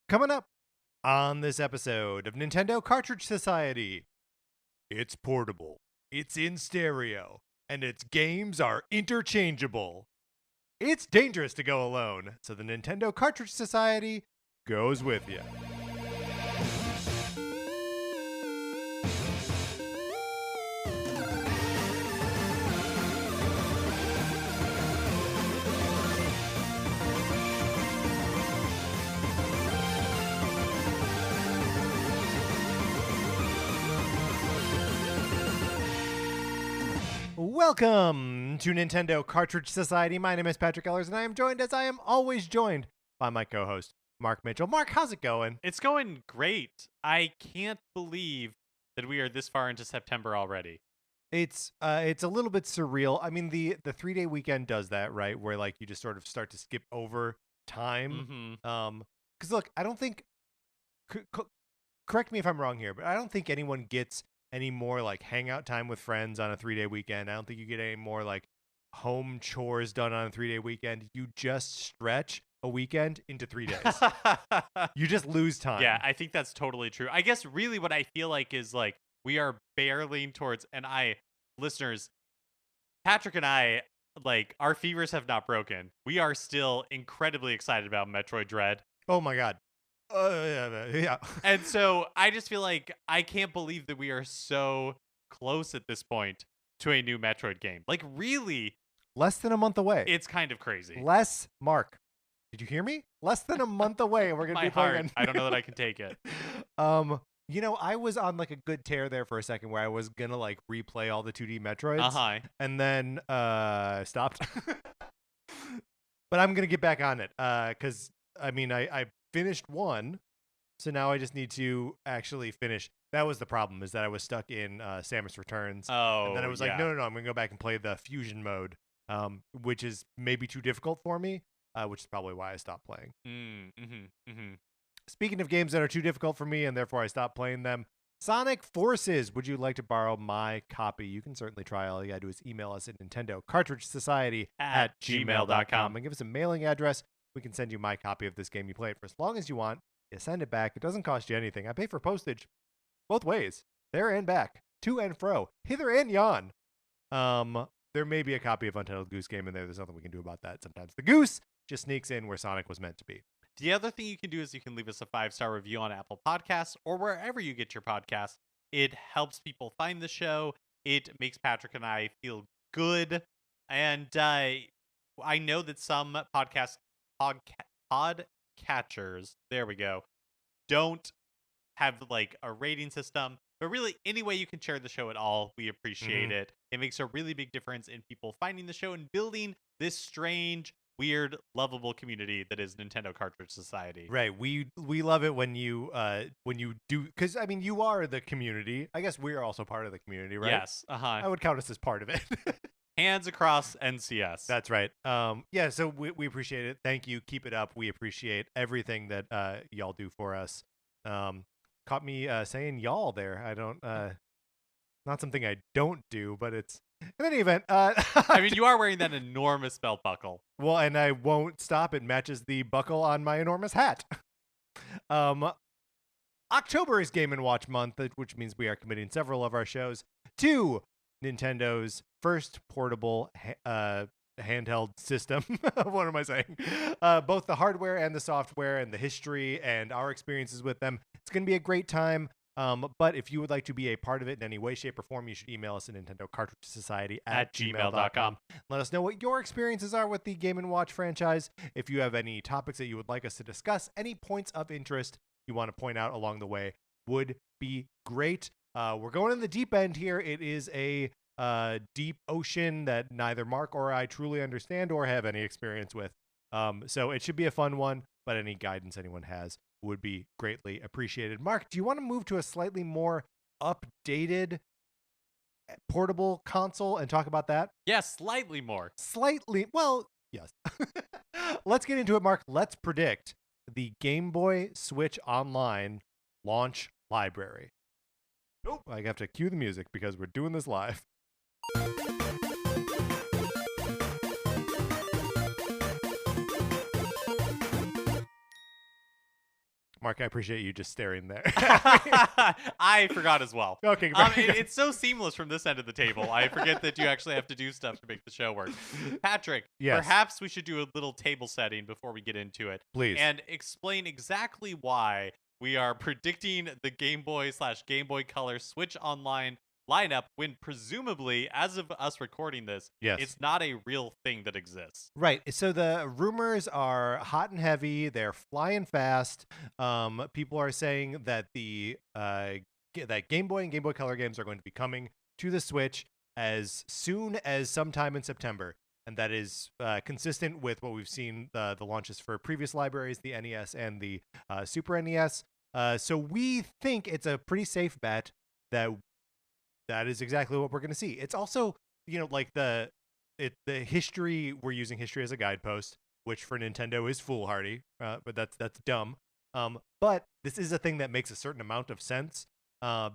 Coming up on this episode of Nintendo Cartridge Society, it's portable, it's in stereo, and its games are interchangeable. It's dangerous to go alone, so the Nintendo Cartridge Society goes with you. Welcome to Nintendo Cartridge Society. My name is Patrick Ellers, and I am joined, as I am always joined, by my co-host, Mark Mitchell. Mark, how's it going? It's going great. I can't believe that we are this far into September already. It's a little bit surreal. I mean, the 3-day weekend does that, right? Where like you just sort of start to skip over time. Mm-hmm. Because look, I don't think. Correct me if I'm wrong here, but I don't think anyone gets any more like hangout time with friends on a 3-day weekend. I don't think you get any more like home chores done on a 3-day weekend. You just stretch a weekend into 3 days. You just lose time. Yeah, I think that's totally true. I guess really what I feel like is like we are barreling towards, and listeners, Patrick and I, like our fevers have not broken. We are still incredibly excited about Metroid Dread. Oh my God. Yeah. And so I just feel like I can't believe that we are so close at this point to a new Metroid game. Like really, Less than a month away. it's kind of crazy. Mark, did you hear me? Less than a month away. We're gonna My be playing. heart, I don't know that I can take it. I was on like a good tear there for a second where I was gonna like replay all the 2D Metroids, Uh-huh. and then stopped. But I'm gonna get back on it, because I mean I finished one, so now I just need to actually finish. That was the problem, is that I was stuck in Samus Returns, Oh, and then I was yeah. like, no, I'm gonna go back and play the fusion mode, which is maybe too difficult for me, which is probably why I stopped playing. Speaking of games that are too difficult for me and therefore I stopped playing them, Sonic Forces, would you like to borrow my copy? You can certainly try. All you gotta do is email us at Nintendo Cartridge Society at gmail.com and give us a mailing address. We can send you my copy of this game. You play it for as long as you want. You send it back. It doesn't cost you anything. I pay for postage both ways, there and back, to and fro, hither and yon. There may be a copy of Untitled Goose Game in there. There's nothing we can do about that. Sometimes the goose just sneaks in where Sonic was meant to be. The other thing you can do is you can leave us a 5-star review on Apple Podcasts or wherever you get your podcasts. It helps people find the show. It makes Patrick and I feel good. And I know that some podcatchers, there we go, don't have like a rating system. But really, any way you can share the show at all, we appreciate it. It makes a really big difference in people finding the show and building this strange, weird, lovable community that is Nintendo Cartridge Society. Right. We love it when you do, because I mean you are the community. I guess we're also part of the community, right? Yes. I would count us as part of it. Hands across NCS. That's right. Yeah. So we appreciate it. Thank you. Keep it up. We appreciate everything that y'all do for us. Caught me saying y'all there. I don't. Not something I don't do, but it's. In any event, I mean, you are wearing that enormous belt buckle. Well, and I won't stop. It matches the buckle on my enormous hat. October is Game & Watch month, which means we are committing several of our shows to Nintendo's first portable handheld system. What am I saying? Both the hardware and the software and the history and our experiences with them. It's going to be a great time. But if you would like to be a part of it in any way, shape, or form, you should email us at Nintendo Cartridge Society at gmail.com. Let us know what your experiences are with the Game & Watch franchise. If you have any topics that you would like us to discuss, any points of interest you want to point out along the way would be great. We're going in the deep end here. It is a deep ocean that neither Mark or I truly understand or have any experience with. So it should be a fun one, but any guidance anyone has would be greatly appreciated. Mark, do you want to move to a slightly more updated portable console and talk about that? Yes, slightly more. Slightly. Well, yes. Let's get into it, Mark. Let's predict the Game Boy Switch Online launch library. Nope. I have to cue the music because we're doing this live. Mark, I appreciate you just staring there. I forgot as well. Okay, It's so seamless from this end of the table. I forget that you actually have to do stuff to make the show work. Patrick, Yes. perhaps we should do a little table setting before we get into it. Please. And explain exactly why we are predicting the Game Boy/Game Boy Color Switch Online lineup when presumably, as of us recording this, Yes. it's not a real thing that exists. Right. So the rumors are hot and heavy. They're flying fast. People are saying that that Game Boy and Game Boy Color games are going to be coming to the Switch as soon as sometime in September, and that is consistent with what we've seen the launches for previous libraries, the NES and the Super NES. So we think it's a pretty safe bet that is exactly what we're going to see. It's also, like the history, we're using history as a guidepost, which for Nintendo is foolhardy, but that's dumb. But this is a thing that makes a certain amount of sense,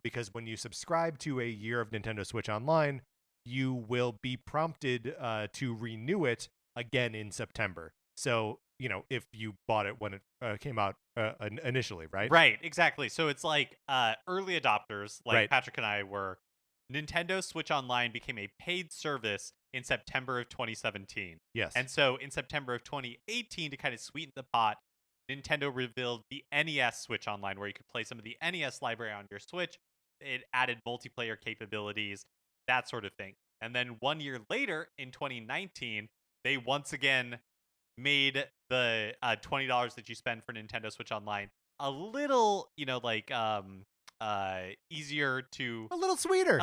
because when you subscribe to a year of Nintendo Switch Online, you will be prompted to renew it again in September. So, if you bought it when it came out initially, right? Right, exactly. So it's like early adopters, like Right. Patrick and I were. Nintendo Switch Online became a paid service in September of 2017. Yes. And so in September of 2018, to kind of sweeten the pot, Nintendo revealed the NES Switch Online, where you could play some of the NES library on your Switch. It added multiplayer capabilities, that sort of thing. And then 1 year later, in 2019, they once again made the $20 that you spend for Nintendo Switch Online a little, easier to a little sweeter.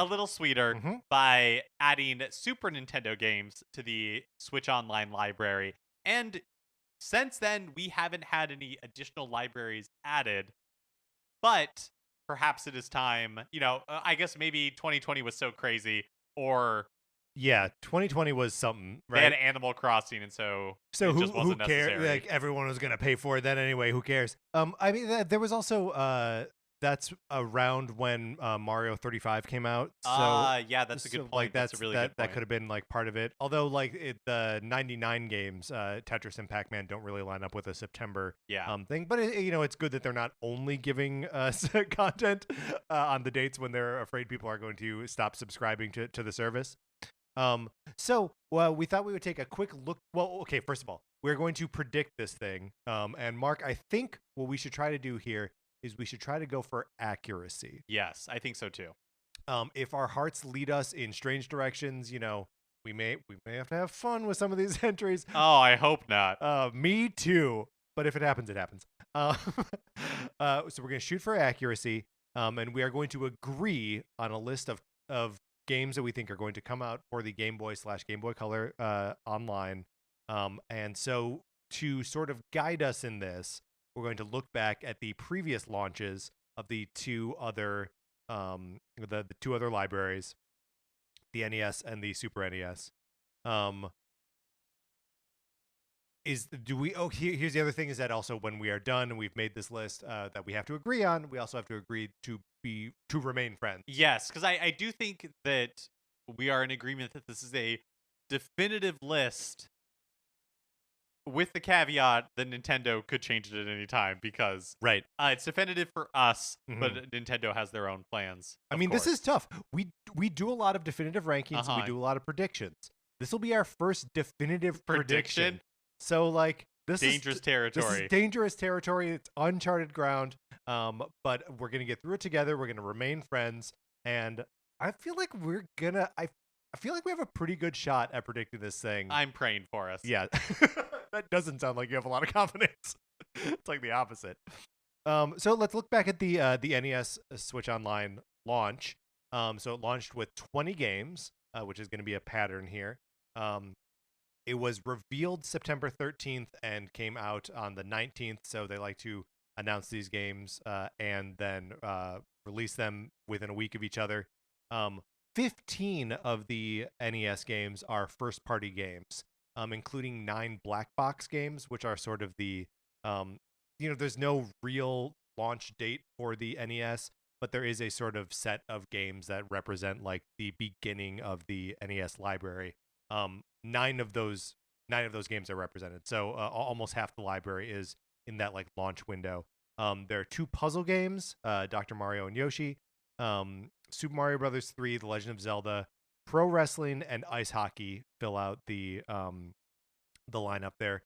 Mhm. by adding Super Nintendo games to the Switch Online library. And since then, we haven't had any additional libraries added. But perhaps it is time, I guess maybe 2020 was so crazy, or Yeah, 2020 was something, right? they had Animal Crossing, and so it who just wasn't cares? necessary. Like, everyone was gonna pay for it then anyway. Who cares? I mean, there was also that's around when Mario 35 came out. So yeah, that's a good so, point. like, That's a really good that point. could have been like part of it. Although, like, the 99 games, Tetris and Pac-Man don't really line up with a September Yeah. thing. But it's good that they're not only giving us content on the dates when they're afraid people are going to stop subscribing to the service. So we thought we would take a quick look. Well, okay, first of all, we're going to predict this thing. And Mark, I think what we should try to do here is we should try to go for accuracy. Yes, I think so too. If our hearts lead us in strange directions, we may have to have fun with some of these entries. Oh, I hope not. Me too. But if it happens, it happens. So we're going to shoot for accuracy, and we are going to agree on a list of games that we think are going to come out for the Game Boy/Game Boy Color Online. And so to sort of guide us in this, we're going to look back at the previous launches of the two other the two other libraries, the NES and the Super NES. Here's the other thing, is that also when we are done and we've made this list that we have to agree on, we also have to agree to remain friends. Yes, because I do think that we are in agreement that this is a definitive list, with the caveat that Nintendo could change it at any time, because Right. It's definitive for us, but Nintendo has their own plans. I mean, this is tough. We do a lot of definitive rankings, and we Uh-huh. do a lot of predictions. This will be our first definitive Prediction? So, like, this Dangerous is territory. dangerous territory. It's uncharted ground. But we're gonna get through it together. We're gonna remain friends, and I feel like I feel like we have a pretty good shot at predicting this thing. I'm praying for us. Yeah. That doesn't sound like you have a lot of confidence. It's like the opposite. So let's look back at the NES Switch Online launch. So it launched with 20 games, which is going to be a pattern here. It was revealed September 13th and came out on the 19th. So they like to announce these games and then release them within a week of each other. 15 of the NES games are first-party games, including 9 black box games, which are sort of the, there's no real launch date for the NES, but there is a sort of set of games that represent like the beginning of the NES library. 9 of those games are represented, so almost half the library is in that like launch window. There are 2 puzzle games, Dr. Mario and Yoshi, Super Mario Brothers 3, The Legend of Zelda, pro wrestling, and ice hockey fill out the lineup there.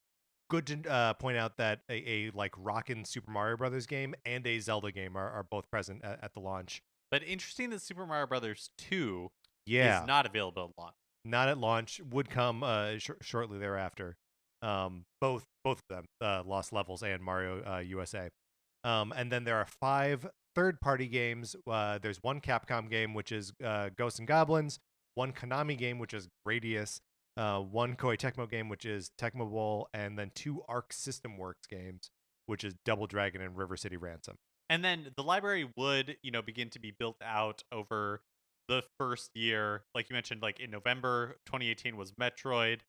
Good to point out that a like rockin' Super Mario Brothers game and a Zelda game are both present at the launch. But interesting that Super Mario Brothers 2 is Yeah, not available at launch. not at launch. Would come shortly thereafter. Both of them, Lost Levels and Mario USA. And then there are 5 third-party games. There's one Capcom game, which is Ghosts and Goblins. One Konami game, which is Gradius. One Koei Tecmo game, which is Tecmo Bowl, and then 2 Arc System Works games, which is Double Dragon and River City Ransom. And then the library would, begin to be built out over the first year. Like you mentioned, like in November 2018 was Metroid.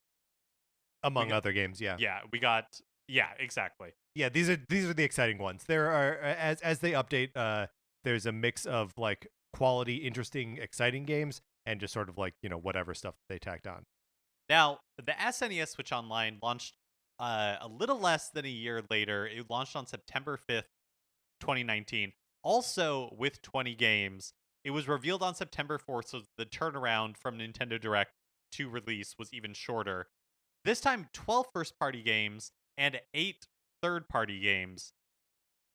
Among other games, yeah. Yeah, exactly. Yeah, these are the exciting ones. There are as they update, there's a mix of like quality, interesting, exciting games and just sort of like, whatever stuff they tacked on. Now, the SNES Switch Online launched a little less than a year later. It launched on September 5th, 2019, also with 20 games. It was revealed on September 4th, so the turnaround from Nintendo Direct to release was even shorter. This time, 12 first-party games and 8 third-party games.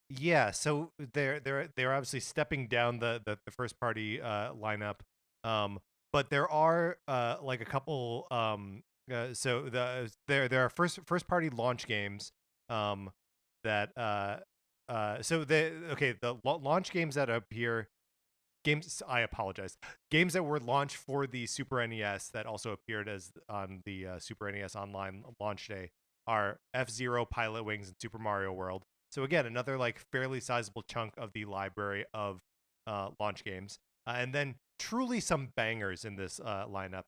Yeah, so they're obviously stepping down the first party lineup, but there are like a couple so there are first party launch games that so the launch games that appear games I apologize games that were launched for the Super NES that also appeared as on the Super NES Online launch day are F-Zero, Pilot Wings, and Super Mario World. So again, another like fairly sizable chunk of the library of launch games, and then truly some bangers in this lineup: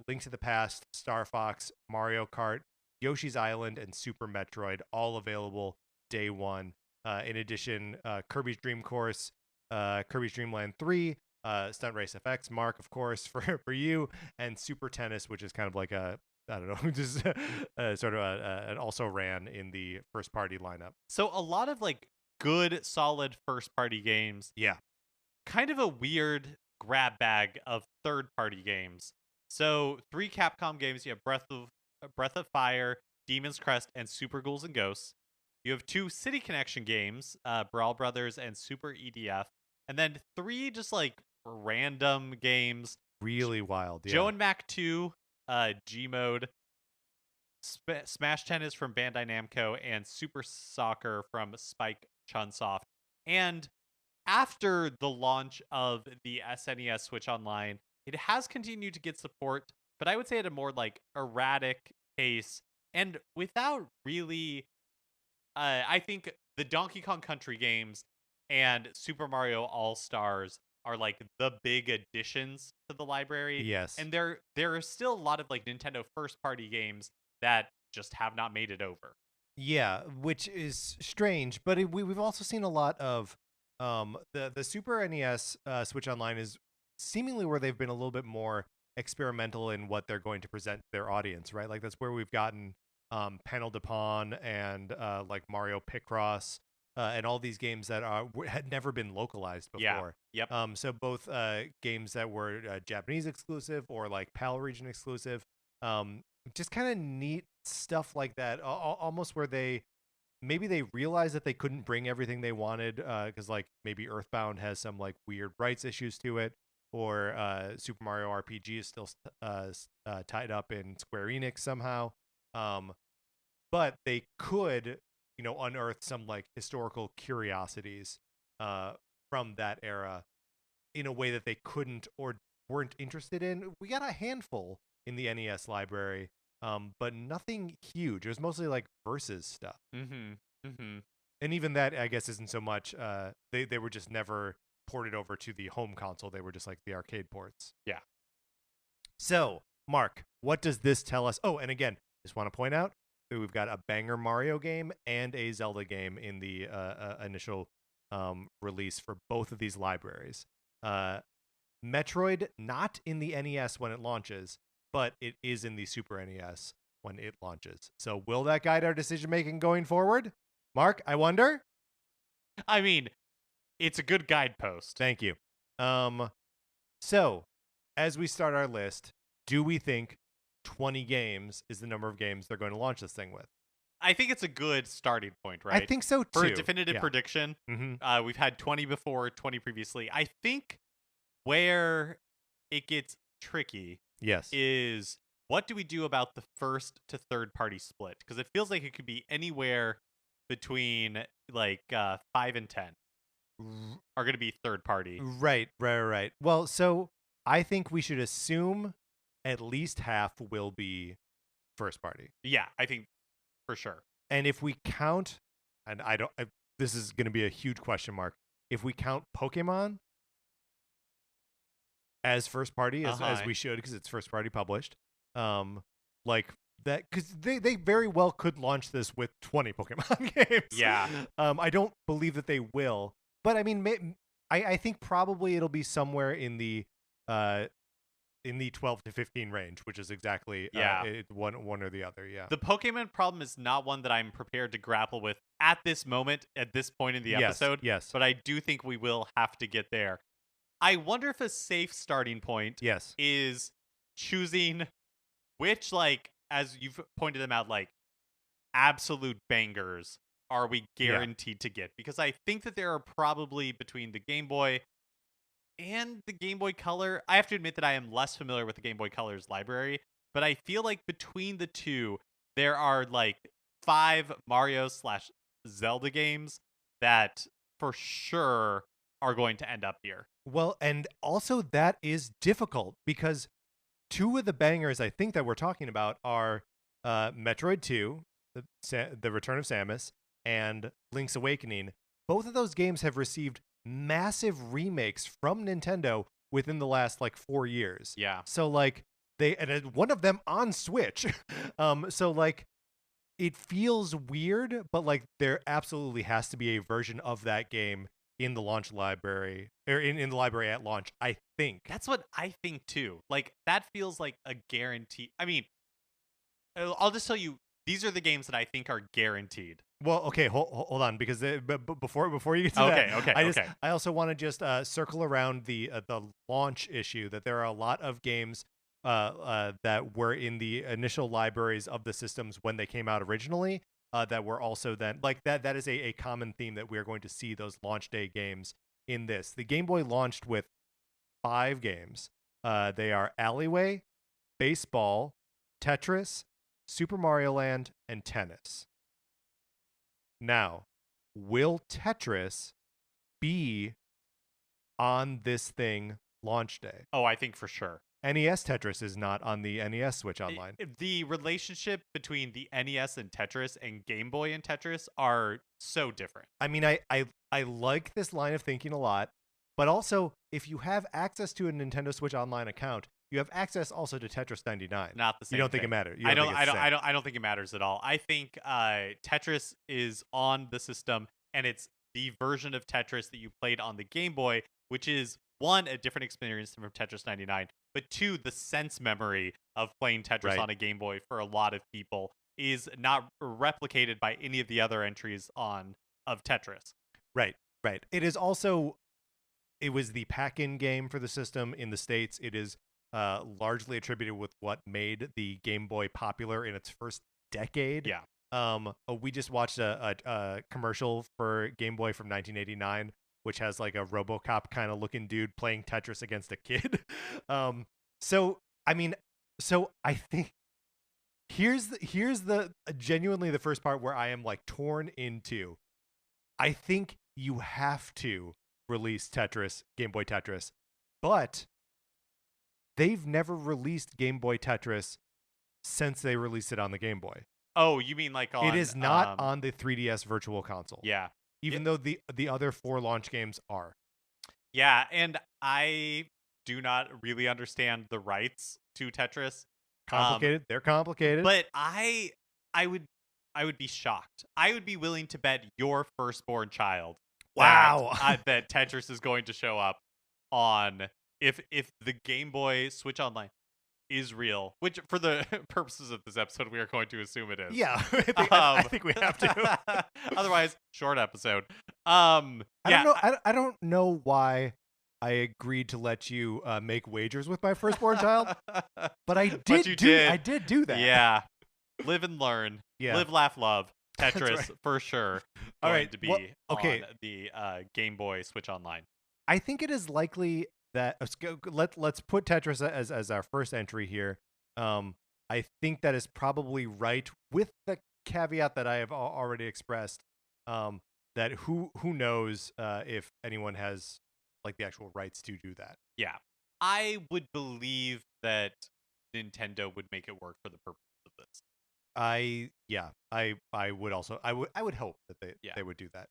Link to the Past, Star Fox, Mario Kart, Yoshi's Island, and Super Metroid, all available day one. In addition, Kirby's Dream Course, Kirby's Dream Land 3, Stunt Race FX, Mark, of course, for you, and Super Tennis, which is kind of like a I don't know, just sort of an also ran in the first party lineup. So a lot of like good, solid first party games. Yeah. Kind of a weird grab bag of third party games. So 3 Capcom games. You have Breath of Fire, Demon's Crest, and Super Ghouls and Ghosts. You have 2 City Connection games, Brawl Brothers and Super EDF, and then 3 just like random games. Really wild. Yeah. Joe and Mac 2, G Mode, Smash Tennis from Bandai Namco, and Super Soccer from Spike Chunsoft. And after the launch of the SNES Switch Online, it has continued to get support, but I would say at a more like erratic pace and without really. I think the Donkey Kong Country games and Super Mario All Stars are like the big additions to the library. Yes. And there are still a lot of like Nintendo first party games that just have not made it over. Yeah, which is strange, but we've also seen a lot of the Super NES Switch Online is seemingly where they've been a little bit more experimental in what they're going to present to their audience, right? Like that's where we've gotten Panel de Pon and like Mario Picross and all these games that had never been localized before. Yeah. Yep. So both games that were Japanese exclusive or like PAL region exclusive. Just kind of neat stuff like that. Almost where maybe they realized that they couldn't bring everything they wanted because like maybe Earthbound has some like weird rights issues to it, or Super Mario RPG is still tied up in Square Enix somehow. But they could, unearth some like historical curiosities from that era in a way that they couldn't or weren't interested in. We got a handful in the NES library, but nothing huge. It was mostly like versus stuff. And even that, I guess, isn't so much. They were just never ported over to the home console. They were just like the arcade ports. Yeah. So, Mark, what does this tell us? Oh, and again, just want to point out that we've got a banger Mario game and a Zelda game in the initial release for both of these libraries. Metroid, not in the NES when it launches, but it is in the Super NES when it launches. So will that guide our decision making going forward? Mark, I wonder? I mean, it's a good guidepost. Thank you. So, as we start our list, do we think 20 games is the number of games they're going to launch this thing with? I think it's a good starting point, I right? think so too. For a definitive Yeah. prediction, Mm-hmm. we've had 20 before, 20 previously. I think where it gets tricky Yes. is what do we do about the first to third party split? Because it feels like it could be anywhere between like 5 and 10 are going to be third party. Right. Well, so I think we should assume at least half will be first party. Yeah, I think for sure. And if we count, and this is going to be a huge question mark. If we count Pokemon as first party, as we should, because it's first party published, like that, because they very well could launch this with 20 Pokemon games. Yeah. I don't believe that they will, but I mean, I think probably it'll be somewhere in the 12 to 15 range, which is exactly one or the other. Yeah. The Pokemon problem is not one that I'm prepared to grapple with at this moment, at this point in the episode. Yes. But I do think we will have to get there. I wonder if a safe starting point is choosing which, like, as you've pointed them out, like, absolute bangers are we guaranteed to get? Because I think that there are probably between the Game Boy and the Game Boy Color. I have to admit that I am less familiar with the Game Boy Color's library, but I feel like between the two, there are like 5 Mario/Zelda games that for sure are going to end up here. Well, and also that is difficult because 2 of the bangers I think that we're talking about are Metroid 2, the Return of Samus, and Link's Awakening. Both of those games have received massive remakes from Nintendo within the last like 4 years. Yeah. So like one of them on Switch. So like it feels weird, but like there absolutely has to be a version of that game in the launch library, or in the library at launch, I think. That's what I think too. Like that feels like a guarantee. I mean, I'll just tell you, these are the games that I think are guaranteed. Well, okay, hold on, because before you get to that, I also want to just circle around the launch issue, that there are a lot of games that were in the initial libraries of the systems when they came out originally, that were also then like that is a common theme that we are going to see those launch day games in this. The Game Boy launched with 5 games. They are Alleyway, Baseball, Tetris, Super Mario Land, and Tennis. Now, will Tetris be on this thing launch day? Oh, I think for sure. NES Tetris is not on the NES Switch Online. The relationship between the NES and Tetris and Game Boy and Tetris are so different. I mean, I like this line of thinking a lot, but also if you have access to a Nintendo Switch Online account, you have access also to Tetris 99. Not the same. You don't think it matters? I don't think it matters at all. I think Tetris is on the system, and it's the version of Tetris that you played on the Game Boy, which is 1, a different experience from Tetris 99, but 2, the sense memory of playing Tetris on a Game Boy for a lot of people is not replicated by any of the other entries of Tetris. Right. It is also, it was the pack-in game for the system in the States. It is largely attributed with what made the Game Boy popular in its first decade. Yeah. We just watched a commercial for Game Boy from 1989, which has like a RoboCop kind of looking dude playing Tetris against a kid. So I think here's the genuinely the first part where I am like torn into. I think you have to release Tetris, Game Boy Tetris, but they've never released Game Boy Tetris since they released it on the Game Boy. Oh, you mean like on... It is not on the 3DS Virtual Console. Yeah. Even though the other 4 launch games are. Yeah, and I do not really understand the rights to Tetris. Complicated. They're complicated. But I would be shocked. I would be willing to bet your firstborn child that Tetris is going to show up on if the Game Boy Switch Online. is real, which for the purposes of this episode, we are going to assume it is. Yeah, I think we have to. Otherwise, short episode. I don't Yeah, know. I don't know why I agreed to let you make wagers with my firstborn child, but I But did you do. did. I did do that. Yeah. Live and learn. Yeah. Live, laugh, love. That's Tetris right. for sure. All Going right. to be Well, okay. on the Game Boy Switch Online. I think it is likely that let's put Tetris as our first entry here. I think that is probably right, with the caveat that I have already expressed. That who knows if anyone has like the actual rights to do that. Yeah. I would believe that Nintendo would make it work for the purpose of this. I would also I would hope that they would do that.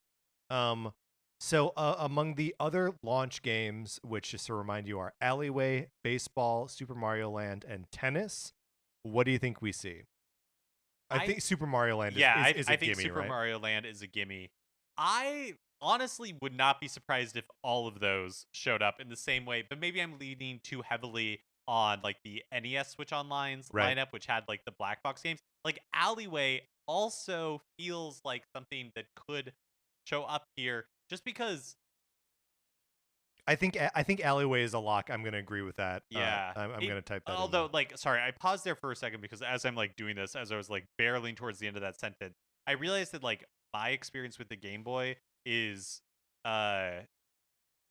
So among the other launch games, which just to remind you are Alleyway, Baseball, Super Mario Land, and Tennis, what do you think we see? I think Super Mario Land is I a think gimme, Super right? Mario Land is a gimme. I honestly would not be surprised if all of those showed up in the same way, but maybe I'm leaning too heavily on like the NES Switch Online's Right. lineup, which had like the black box games. Like Alleyway also feels like something that could show up here just because I think Alleyway is a lock. I'm gonna agree with that. yeah. I'm gonna type that. Although, in. like, sorry, I paused there for a second because as I'm like doing this, as I was like barreling towards the end of that sentence, I realized that like my experience with the Game Boy is uh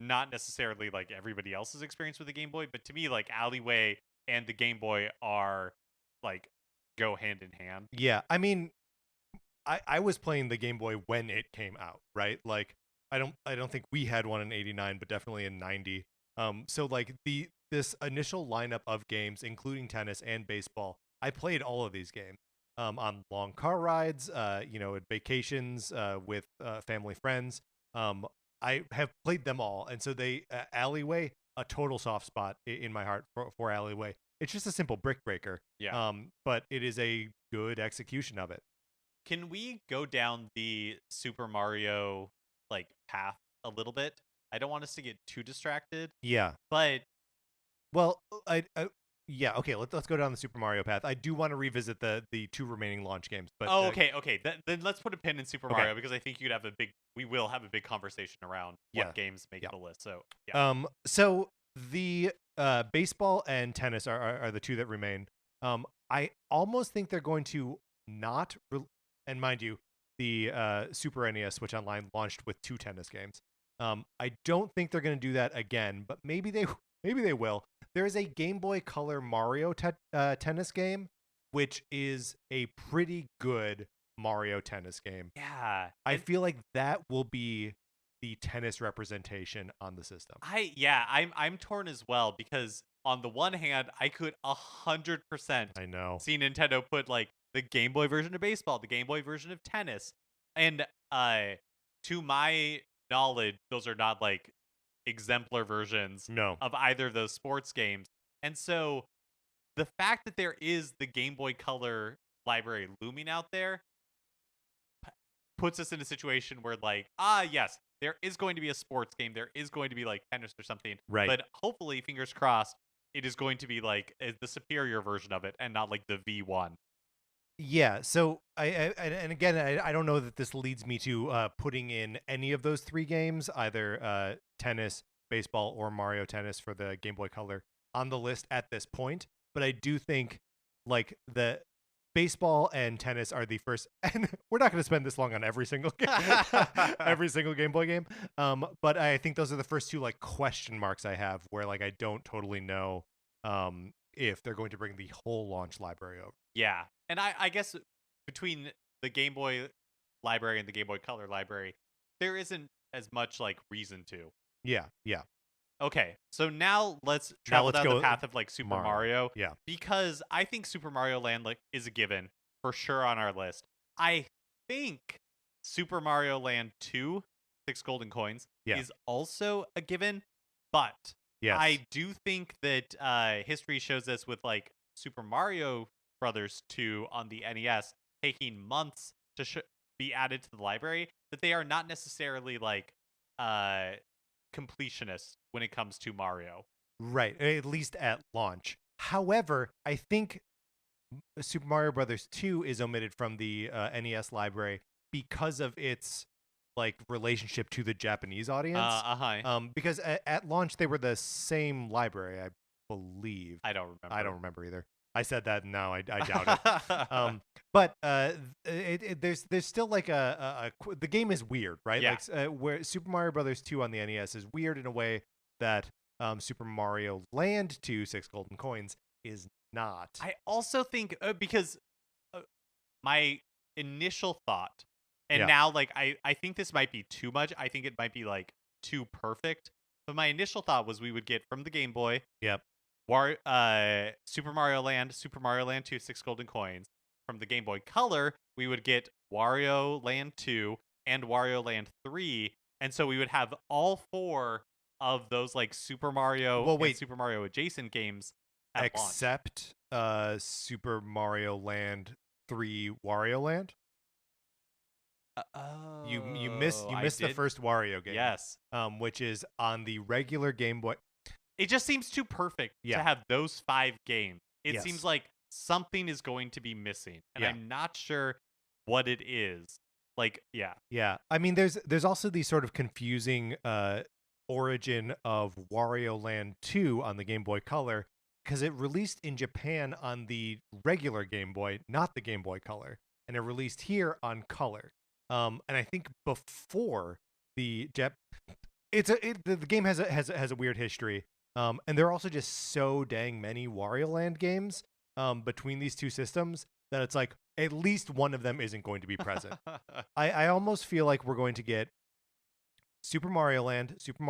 not necessarily like everybody else's experience with the Game Boy, but to me, like Alleyway and the Game Boy are like go hand in hand. Yeah, I mean, I was playing the Game Boy when it came out, right? Like I don't think we had one in '89, but definitely in '90. So like this initial lineup of games, including tennis and baseball, I played all of these games on long car rides, at vacations with family friends. I have played them all, and so they Alleyway, a total soft spot in my heart for Alleyway. It's just a simple brick breaker. Yeah. But it is a good execution of it. Can we go down the Super Mario like path a little bit? I don't want us to get too distracted. Yeah. But well, yeah, okay. Let's go down the Super Mario path. I do want to revisit the two remaining launch games, but okay. Then let's put a pin in Super Mario because I think we will have a big conversation around what games make the list. So yeah. So the baseball and tennis are the two that remain. I almost think they're going to not. And mind you, the Super NES Switch Online launched with 2 tennis games. I don't think they're going to do that again, but maybe they will. There is a Game Boy Color Mario tennis game, which is a pretty good Mario tennis game. Yeah. I feel like that will be the tennis representation on the system. I'm torn as well because on the one hand, I could 100% see Nintendo put like the Game Boy version of baseball, the Game Boy version of tennis. And to my knowledge, those are not like exemplar versions of either of those sports games. And so the fact that there is the Game Boy Color library looming out there puts us in a situation where like, yes, there is going to be a sports game. There is going to be like tennis or something. Right. But hopefully, fingers crossed, it is going to be like the superior version of it and not like the V1. Yeah, so and again, I don't know that this leads me to putting in any of those 3 games, either tennis, baseball, or Mario Tennis for the Game Boy Color on the list at this point. But I do think like the baseball and tennis are the first, and we're not going to spend this long on every single game, every single Game Boy game. But I think those are the first 2 like question marks I have, where like I don't totally know if they're going to bring the whole launch library over. Yeah. And I guess between the Game Boy library and the Game Boy Color library, there isn't as much like reason to. Yeah. Okay, so now let's travel down the path of like Super Mario. Yeah. Because I think Super Mario Land like is a given for sure on our list. I think Super Mario Land 2, 6 golden coins, is also a given, but I do think that history shows us with like Super Mario Brothers 2 on the NES taking months to be added to the library, that they are not necessarily like completionists when it comes to Mario. Right, at least at launch. However, I think Super Mario Brothers 2 is omitted from the NES library because of its like relationship to the Japanese audience. Uh-huh. Because at launch they were the same library, I believe. I don't remember. I don't remember either. I said that, and now I doubt it. But there's still like the game is weird, right? Yeah. Like where Super Mario Brothers 2 on the NES is weird in a way that Super Mario Land 2 Six Golden Coins is not. I also think because my initial thought, and Yeah. now like I think this might be too much. I think it might be like too perfect. But my initial thought was we would get from the Game Boy Yep. Super Mario Land 2, Six Golden Coins. From the Game Boy Color, we would get Wario Land 2 and Wario Land 3. And so we would have all four of those like Super Mario Well, and wait. Super Mario adjacent games at launch. Except Super Mario Land 3 Wario Land. You missed the first Wario game. Yes. Which is on the regular Game Boy. It just seems too perfect Yeah. to have those 5 games. It Yes. seems like something is going to be missing, and Yeah. I'm not sure what it is. Like, yeah. Yeah. I mean, there's also the sort of confusing origin of Wario Land 2 on the Game Boy Color because it released in Japan on the regular Game Boy, not the Game Boy Color, and it released here on Color. And I think before the the game has a weird history. And there are also just so dang many Wario Land games between these two systems that it's like at least one of them isn't going to be present. I almost feel like we're going to get Super Mario Land 2, Super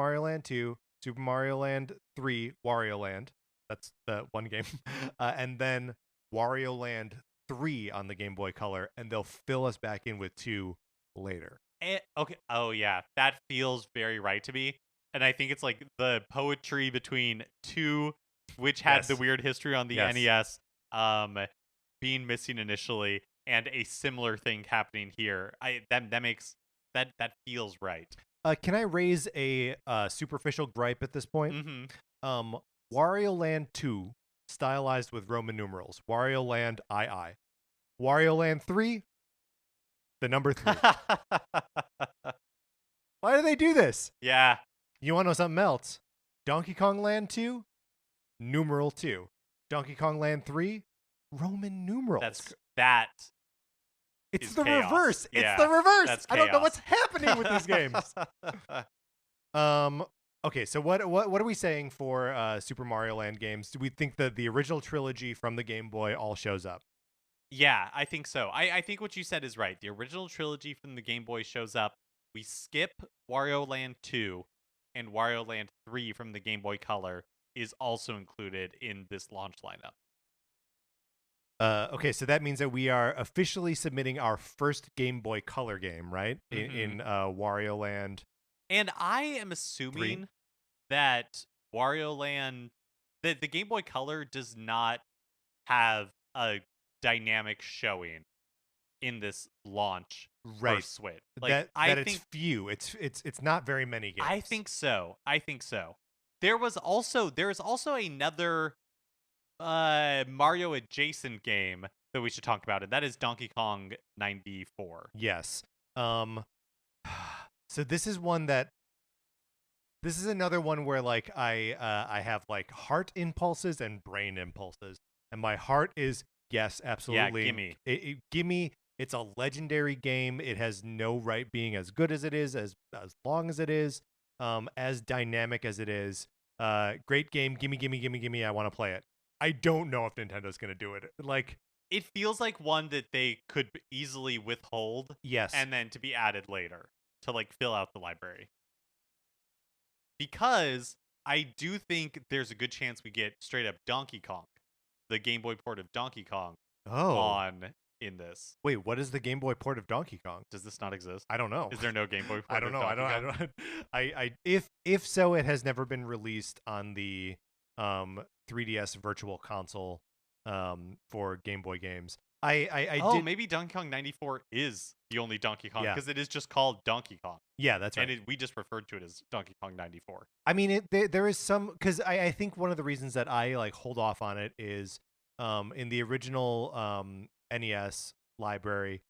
Mario Land 3, Wario Land. That's the one game. And then Wario Land 3 on the Game Boy Color, and they'll fill us back in with 2 later. Okay. Oh, yeah. That feels very right to me. And I think it's like the poetry between 2, which had the Yes. weird history on the Yes. NES, being missing initially, and a similar thing happening here. That feels right. Can I raise a superficial gripe at this point? Mm-hmm. Wario Land 2, stylized with Roman numerals. Wario Land II. Wario Land 3, the number 3. Why do they do this? Yeah. You want to know something else? Donkey Kong Land 2, numeral 2. Donkey Kong Land 3, Roman numerals. It's the chaos. reverse. Yeah, It's the reverse. that's I don't know chaos. what's happening with these games. Okay, so what are we saying for Super Mario Land games? Do we think that the original trilogy from the Game Boy all shows up? Yeah, I think so. I think what you said is right. The original trilogy from the Game Boy shows up. We skip Wario Land 2, and Wario Land 3 from the Game Boy Color is also included in this launch lineup. Okay, so that means that we are officially submitting our first Game Boy Color game, right? In Wario Land. And I am assuming that Wario Land, the Game Boy Color does not have a dynamic showing in this launch for Switch. Like I think it's few. It's not very many games. I think so. There is also another Mario adjacent game that we should talk about, and that is Donkey Kong 94. Yes. So this is another one where like I have like heart impulses and brain impulses, and my heart is yes, absolutely. Yeah, gimme. It's a legendary game. It has no right being as good as it is, as long as it is, as dynamic as it is. Great game. Gimme. I want to play it. I don't know if Nintendo's gonna do it. Like, it feels like one that they could easily withhold. Yes. And then to be added later to like fill out the library. Because I do think there's a good chance we get straight up Donkey Kong, the Game Boy port of Donkey Kong, on in this. Wait, what is the Game Boy port of Donkey Kong? Does this not exist? I don't know. Is there no Game Boy port? I don't know. Of Donkey Kong? I if so, it has never been released on the 3DS Virtual Console for Game Boy games. I Oh, did. maybe Donkey Kong 94 is the only Donkey Kong Yeah. because it is just called Donkey Kong, Yeah, that's right. and we just referred to it as Donkey Kong 94. I mean, there is some because I think one of the reasons that I like hold off on it is in the original NES library,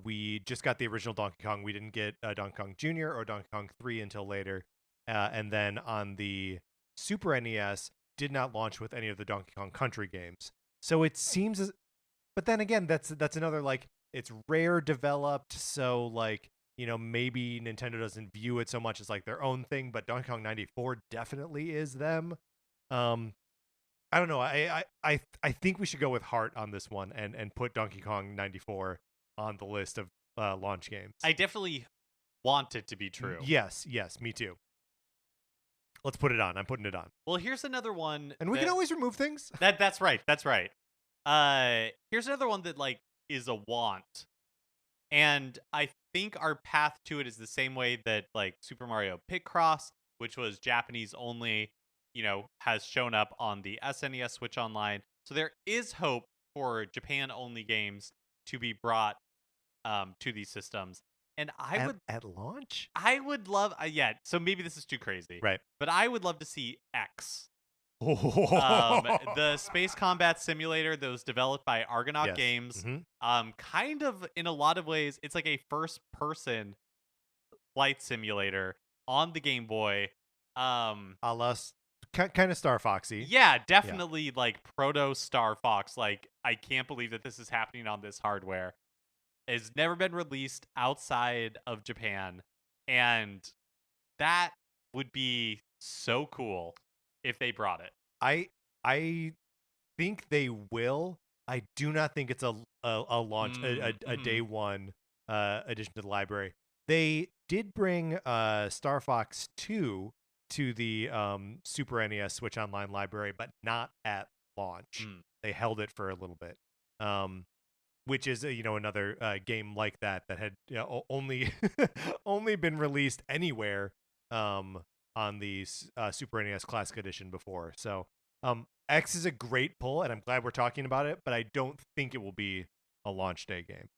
we just got the original Donkey Kong. We didn't get Donkey Kong Jr. or Donkey Kong 3 until later, and then on the Super NES, did not launch with any of the Donkey Kong Country games. So it seems as, but then again, that's another like it's rare developed, so like maybe Nintendo doesn't view it so much as like their own thing, but Donkey Kong 94 definitely is them. Um, I don't know. I think we should go with heart on this one and put Donkey Kong 94 on the list of launch games. I definitely want it to be true. Yes, me too. Let's put it on. I'm putting it on. Well, here's another one, And we can always remove things. that's right. That's right. Here's another one that like is a want, and I think our path to it is the same way that like Super Mario Picross, which was Japanese only, has shown up on the SNES Switch Online. So there is hope for Japan only games to be brought to these systems. And at launch? I would love yeah, so maybe this is too crazy. Right. But I would love to see X. Oh. The space combat simulator that was developed by Argonaut Yes. Games. Mhm. Kind of in a lot of ways, it's like a first person flight simulator on the Game Boy. A la kind of Star Foxy. Yeah, definitely like proto Star Fox. Like, I can't believe that this is happening on this hardware. It's never been released outside of Japan, and that would be so cool if they brought it. I think they will. I do not think it's a launch a day one addition to the library. They did bring Star Fox 2 to the Super NES Switch Online library, but not at launch. They held it for a little bit. Which is another game like that had only only been released anywhere on the Super NES Classic Edition before. So X is a great pull, and I'm glad we're talking about it, but I don't think it will be a launch day game.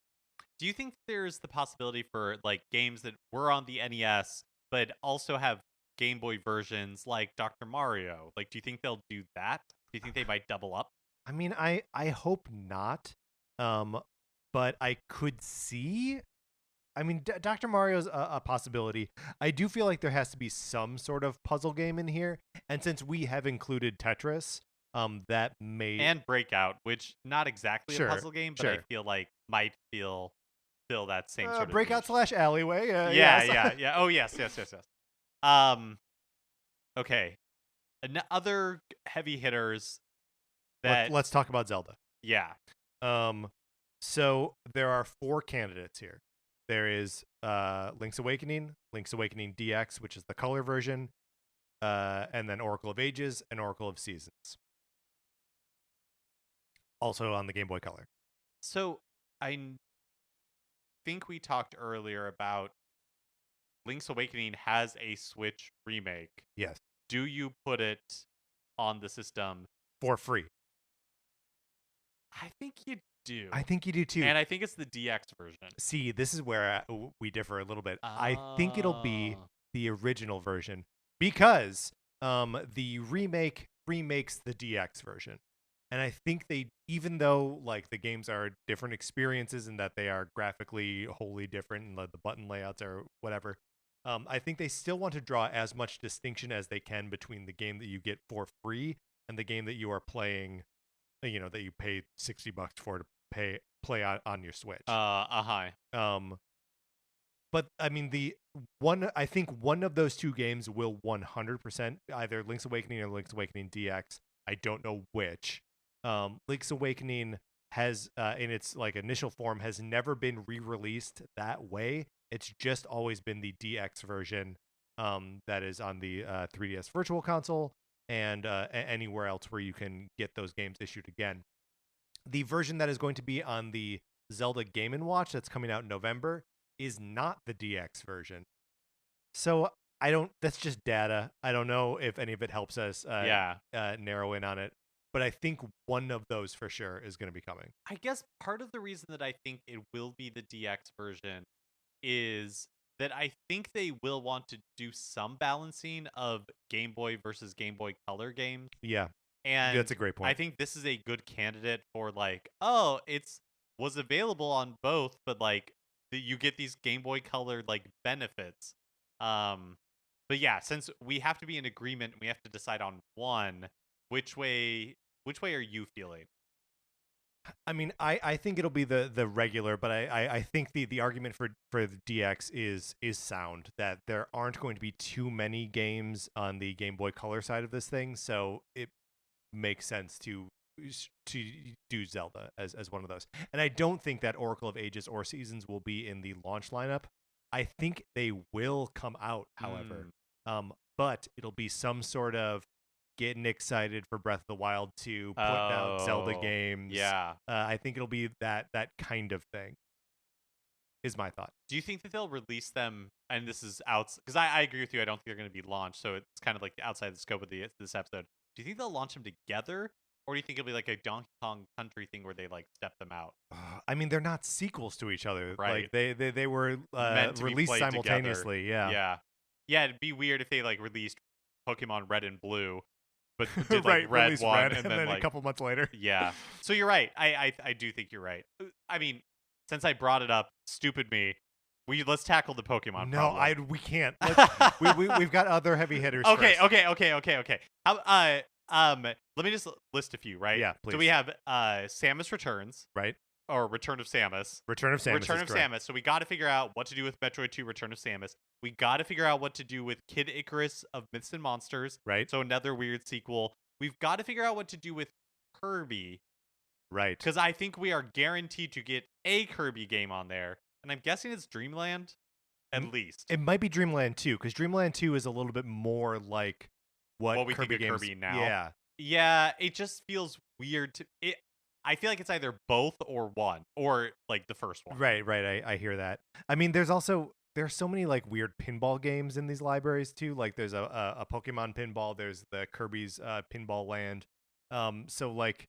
Do you think there's the possibility for like games that were on the NES but also have Game Boy versions like Dr. Mario? Like, do you think they'll do that? Do you think they might double up? I mean, I hope not. But I could see. I mean, Dr. Mario's a possibility. I do feel like there has to be some sort of puzzle game in here, and since we have included Tetris, that may and Breakout, which not exactly Sure, a puzzle game, but I sure. feel like might fill that same sort of Breakout niche. / Alleyway. Yeah, Yes. yeah. Oh, yes. Okay. Other heavy hitters that Let's talk about Zelda. yeah. So there are 4 candidates here. There is Link's Awakening DX, which is the color version, and then Oracle of Ages and Oracle of Seasons. Also on the Game Boy Color. So I think we talked earlier about Link's Awakening has a Switch remake. Yes. Do you put it on the system For free? I think you do. I think you do too. And I think it's the DX version. See, this is where we differ a little bit. I think it'll be the original version because the remake remakes the DX version. And I think even though like the games are different experiences and that they are graphically wholly different and the button layouts are whatever, I think they still want to draw as much distinction as they can between the game that you get for free and the game that you are playing, that you pay $60 for to play on your Switch. But I mean I think one of those two games will 100% either Link's Awakening or Link's Awakening DX. I don't know which. Link's Awakening has in its like initial form has never been re-released that way. It's just always been the DX version that is on the 3DS Virtual Console and anywhere else where you can get those games issued again. The version that is going to be on the Zelda Game & Watch that's coming out in November is not the DX version. So that's just data. I don't know if any of it helps us narrow in on it. but I think one of those for sure is going to be coming. I guess part of the reason that I think it will be the DX version is that I think they will want to do some balancing of Game Boy versus Game Boy Color games. Yeah, that's And a great I point. think this is a good candidate for like, oh, it's was available on both, but like you get these Game Boy Color like benefits. Um but yeah, since we have to be in agreement, we have to decide on one, which way are you feeling? I mean, I think it'll be the regular, but I think the argument for the DX is sound, that there aren't going to be too many games on the Game Boy Color side of this thing, so it makes sense to do Zelda as one of those. And I don't think that Oracle of Ages or Seasons will be in the launch lineup. I think they will come out, however. Mm. But it'll be some sort of getting excited for Breath of the Wild 2, putting out Zelda Oh, games. yeah. I think it'll be that kind of thing. Is my thought. Do you think that they'll release them? And this is out because I agree with you. I don't think they're going to be launched, so it's kind of like outside the scope of this episode. Do you think they'll launch them together, or do you think it'll be like a Donkey Kong Country thing where they like step them out? I mean, they're not sequels to each other. Right. Like they were Meant to be released played simultaneously. together. Yeah. Yeah. Yeah, it'd be weird if they like released Pokemon Red and Blue, but did like Right. Red Release one Red, and and then then like a couple months later. yeah. So you're right. I do think you're right. I mean, since I brought it up, stupid me. Let's tackle the Pokemon No, problem. we can't. We've got other heavy hitters. Okay, first. okay. Let me just list a few, right? Yeah, So we please. have Samus Returns, Right. or Return of Samus. Return of Samus. Return is of correct. Samus. So we got to figure out what to do with Metroid 2 Return of Samus. We got to figure out what to do with Kid Icarus of Myths and Monsters. Right. So another weird sequel. We've got to figure out what to do with Kirby, Right. because I think we are guaranteed to get a Kirby game on there. And I'm guessing it's Dreamland, at least. It might be Dreamland 2, because Dreamland 2 is a little bit more like what we Kirby think of games. Kirby now. Yeah. Yeah, it just feels weird to it. I feel like it's either both or one, or like the first one. Right. I hear that. I mean, there's so many like weird pinball games in these libraries too. Like there's a Pokemon pinball. There's the Kirby's Pinball Land. So like,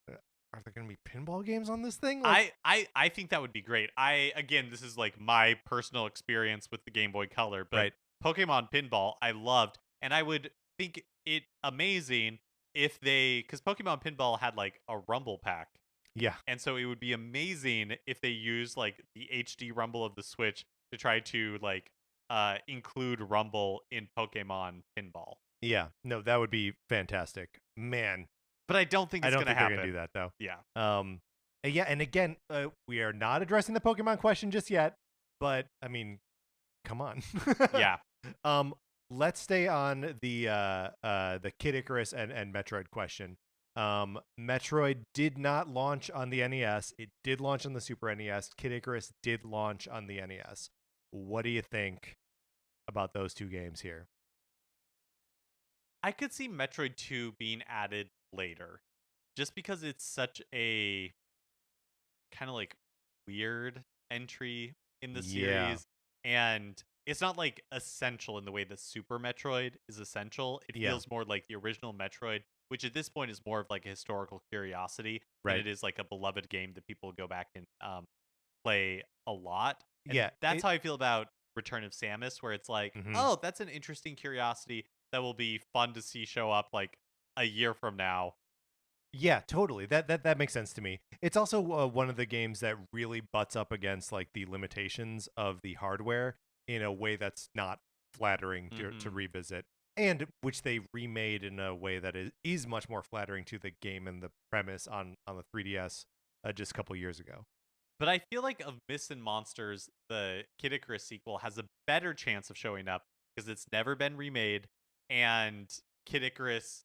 are there gonna be pinball games on this thing? Like, I think that would be great. Again, this is like my personal experience with the Game Boy Color, but Right. Pokemon Pinball I loved, and I would think it amazing if because Pokemon Pinball had like a Rumble pack. Yeah. And so it would be amazing if they used like the HD Rumble of the Switch to try to like include Rumble in Pokemon Pinball. Yeah. No, that would be fantastic, man. But I don't think I it's don't going to think happen. they're gonna do that though. Yeah. Yeah, and again, we are not addressing the Pokemon question just yet, but I mean, come on. Yeah. Let's stay on the Kid Icarus and Metroid question. Metroid did not launch on the NES. It did launch on the Super NES. Kid Icarus did launch on the NES. What do you think about those two games here? I could see Metroid 2 being added later, just because it's such a kind of like weird entry in the Yeah. series, and it's not like essential in the way that Super Metroid is essential. It Yeah. feels more like the original Metroid, which at this point is more of like a historical curiosity Right. than it is like a beloved game that people go back and play a lot. And Yeah, that's how I feel about Return of Samus, where it's like, Mhm. oh, that's an interesting curiosity that will be fun to see show up like a year from now. Yeah, totally. That makes sense to me. It's also one of the games that really butts up against like the limitations of the hardware in a way that's not flattering to revisit, and which they remade in a way that is much more flattering to the game and the premise on the 3DS just a couple years ago. But I feel like of Myths and Monsters, the Kid Icarus sequel has a better chance of showing up because it's never been remade, and Kid Icarus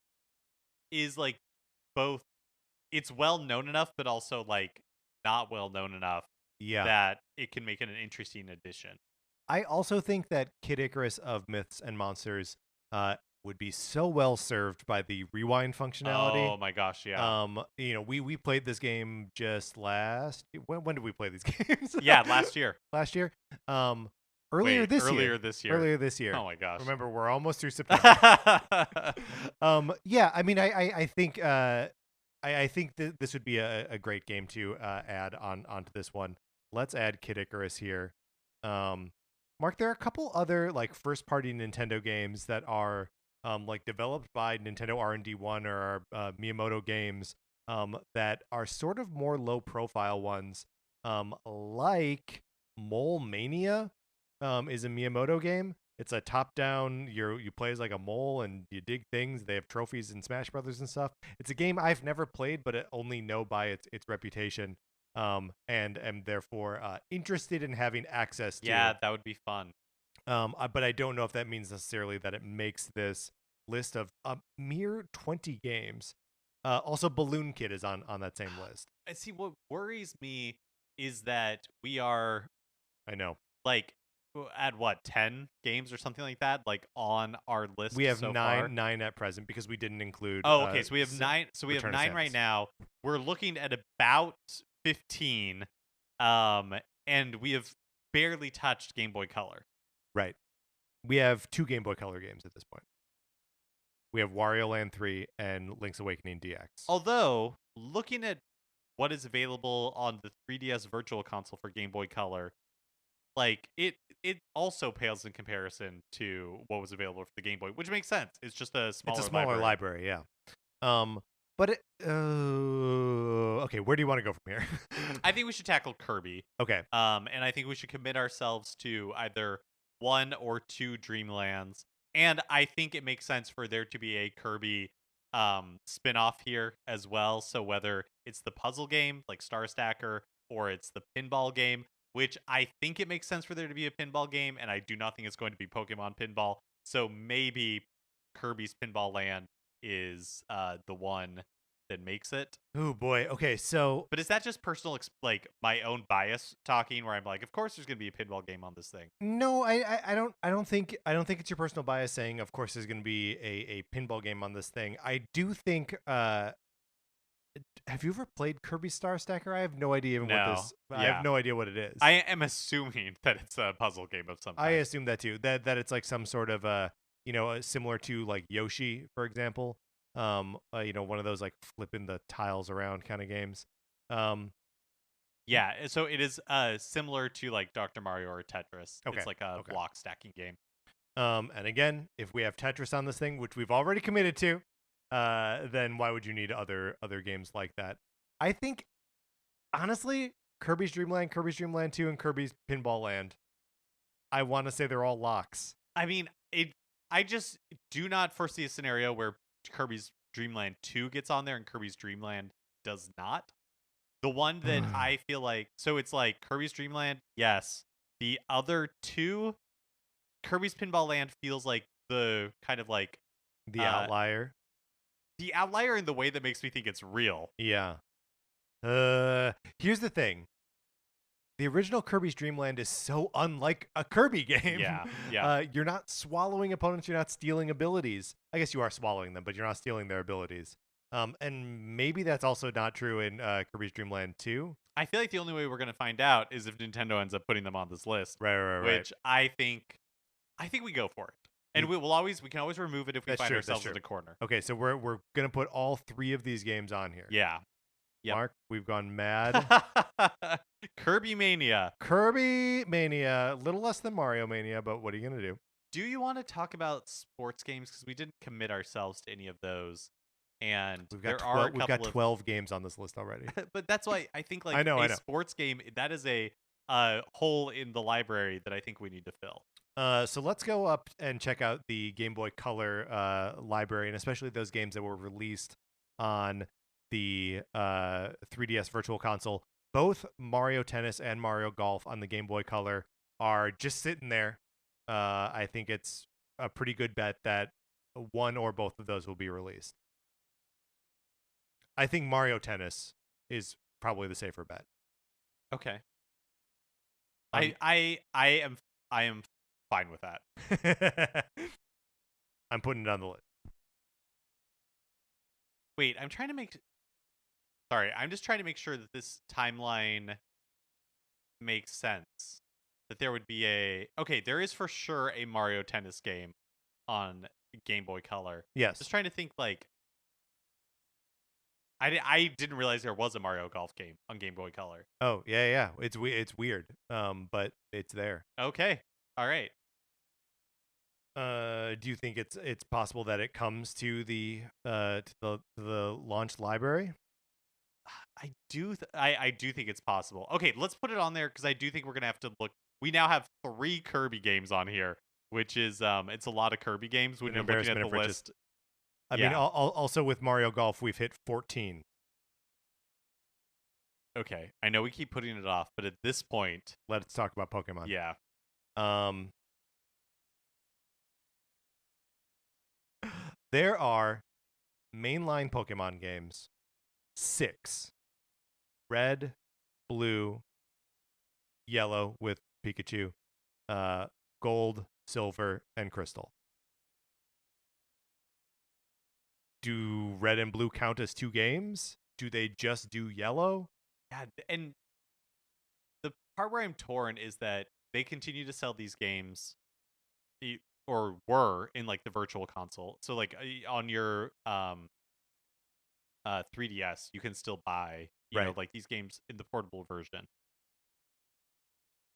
is like both. It's well known enough, but also like not well known enough Yeah. that it can make it an interesting addition. I also think that Kid Icarus of Myths and Monsters would be so well served by the rewind functionality. Oh my gosh, yeah. We played this game just when did we play these games? Yeah, last year. Last year. Earlier Wait, this earlier year. this year. Earlier this year. Oh my gosh. Remember, we're almost through September. Yeah, I mean, I think I think this would be a great game to add onto this one. Let's add Kid Icarus here. Mark, there are a couple other like first party Nintendo games that are like developed by Nintendo R&D1 or Miyamoto games that are sort of more low profile ones, like Mole Mania is a Miyamoto game. It's a top down. You play as like a mole and you dig things. They have trophies in Smash Brothers and stuff. It's a game I've never played, but I only know by its reputation. And am therefore interested in having access to. Yeah, that would be fun. But I don't know if that means necessarily that it makes this list of a mere 20 games. Also, Balloon Kid is on that same list. I see. What worries me is that we are I know. like at what 10 games or something like that, like on our list. We have so far. nine at present because we didn't include. Oh, okay. So we have nine. So we have Return of 9 right Samus. now. We're looking at about 15, and we have barely touched Game Boy Color. Right. We have 2 Game Boy Color games at this point. We have Wario Land 3 and Link's Awakening DX. Although, looking at what is available on the 3DS Virtual Console for Game Boy Color, like it also pales in comparison to what was available for the Game Boy, which makes sense. It's just a smaller It's a smaller library, yeah. But okay, where do you want to go from here? I think we should tackle Kirby. Okay. And I think we should commit ourselves to either 1 or 2 Dreamlands. And I think it makes sense for there to be a Kirby spin-off here as well. So whether it's the puzzle game like Star Stacker or it's the pinball game, which I think it makes sense for there to be a pinball game, and I do not think it's going to be Pokemon Pinball. So maybe Kirby's Pinball Land is the one that makes it. Oh boy. Okay, so But is that just personal, like my own bias talking, where I'm like, of course there's going to be a pinball game on this thing? no, I don't think it's your personal bias saying of course there's going to be a pinball game on this thing. I do think have you ever played Kirby Star Stacker? I have no idea even what this. I Yeah. have no idea what it is. I am assuming that it's a puzzle game of some kind. I assume that too. That it's like some sort of similar to like Yoshi, for example. One of those like flipping the tiles around kind of games. Yeah, so it is similar to like Dr. Mario or Tetris. Okay, It's like a okay. block stacking game. And again, if we have Tetris on this thing, which we've already committed to, then why would you need other games like that? I think, honestly, Kirby's Dream Land, Kirby's Dream Land 2, and Kirby's Pinball Land, I want to say they're all locks. I mean, I just do not foresee a scenario where Kirby's Dream Land 2 gets on there and Kirby's Dream Land does not. The one that I feel like, so it's like Kirby's Dream Land, yes. The other 2, Kirby's Pinball Land feels like the kind of like The outlier. The outlier in the way that makes me think it's real. Yeah. Here's the thing. The original Kirby's Dream Land is so unlike a Kirby game. Yeah. You're not swallowing opponents. You're not stealing abilities. I guess you are swallowing them, but you're not stealing their abilities. And maybe that's also not true in Kirby's Dream Land 2. I feel like the only way we're gonna find out is if Nintendo ends up putting them on this list. Right. Which I think we go for it. And we can always remove it if we find ourselves in a corner. Okay, so we're gonna put all 3 of these games on here. Yeah. Yep. Mark, we've gone mad. Kirby Mania. Kirby Mania, a little less than Mario Mania, but what are you gonna do? Do you want to talk about sports games? Because we didn't commit ourselves to any of those. And We've got we've got 12 games on this list already. But that's why I think like I know. sports game, that is a hole in the library that I think we need to fill. So let's go up and check out the Game Boy Color library, and especially those games that were released on the 3DS Virtual Console. Both Mario Tennis and Mario Golf on the Game Boy Color are just sitting there. I think it's a pretty good bet that one or both of those will be released. I think Mario Tennis is probably the safer bet. Okay. I am fine with that. I'm putting it on the list. Wait, I'm just trying to make sure that this timeline makes sense. that there would be there is for sure a Mario Tennis game on Game Boy Color. Yes. Just trying to think like I didn't realize there was a Mario Golf game on Game Boy Color. Oh, yeah. It's weird. But it's there. Okay. All right. Do you think it's possible that it comes to the launch library? I do think it's possible. Okay, let's put it on there because I do think we're gonna have to look. We now have 3 Kirby games on here, which is it's a lot of Kirby games when An you're looking at embarrassment the of list. I mean, also with Mario Golf, we've hit 14. Okay, I know we keep putting it off, but at this point, Let's talk about Pokemon. yeah, there are mainline Pokemon games, 6: Red, Blue, Yellow with Pikachu, Gold, Silver, and Crystal. Do Red and Blue count as 2 games? Do they just do Yellow? yeah, and the part where I'm torn is that they continue to sell these games, or were in like the virtual console. So like on your 3DS, you can still buy Right. like these games in the portable version.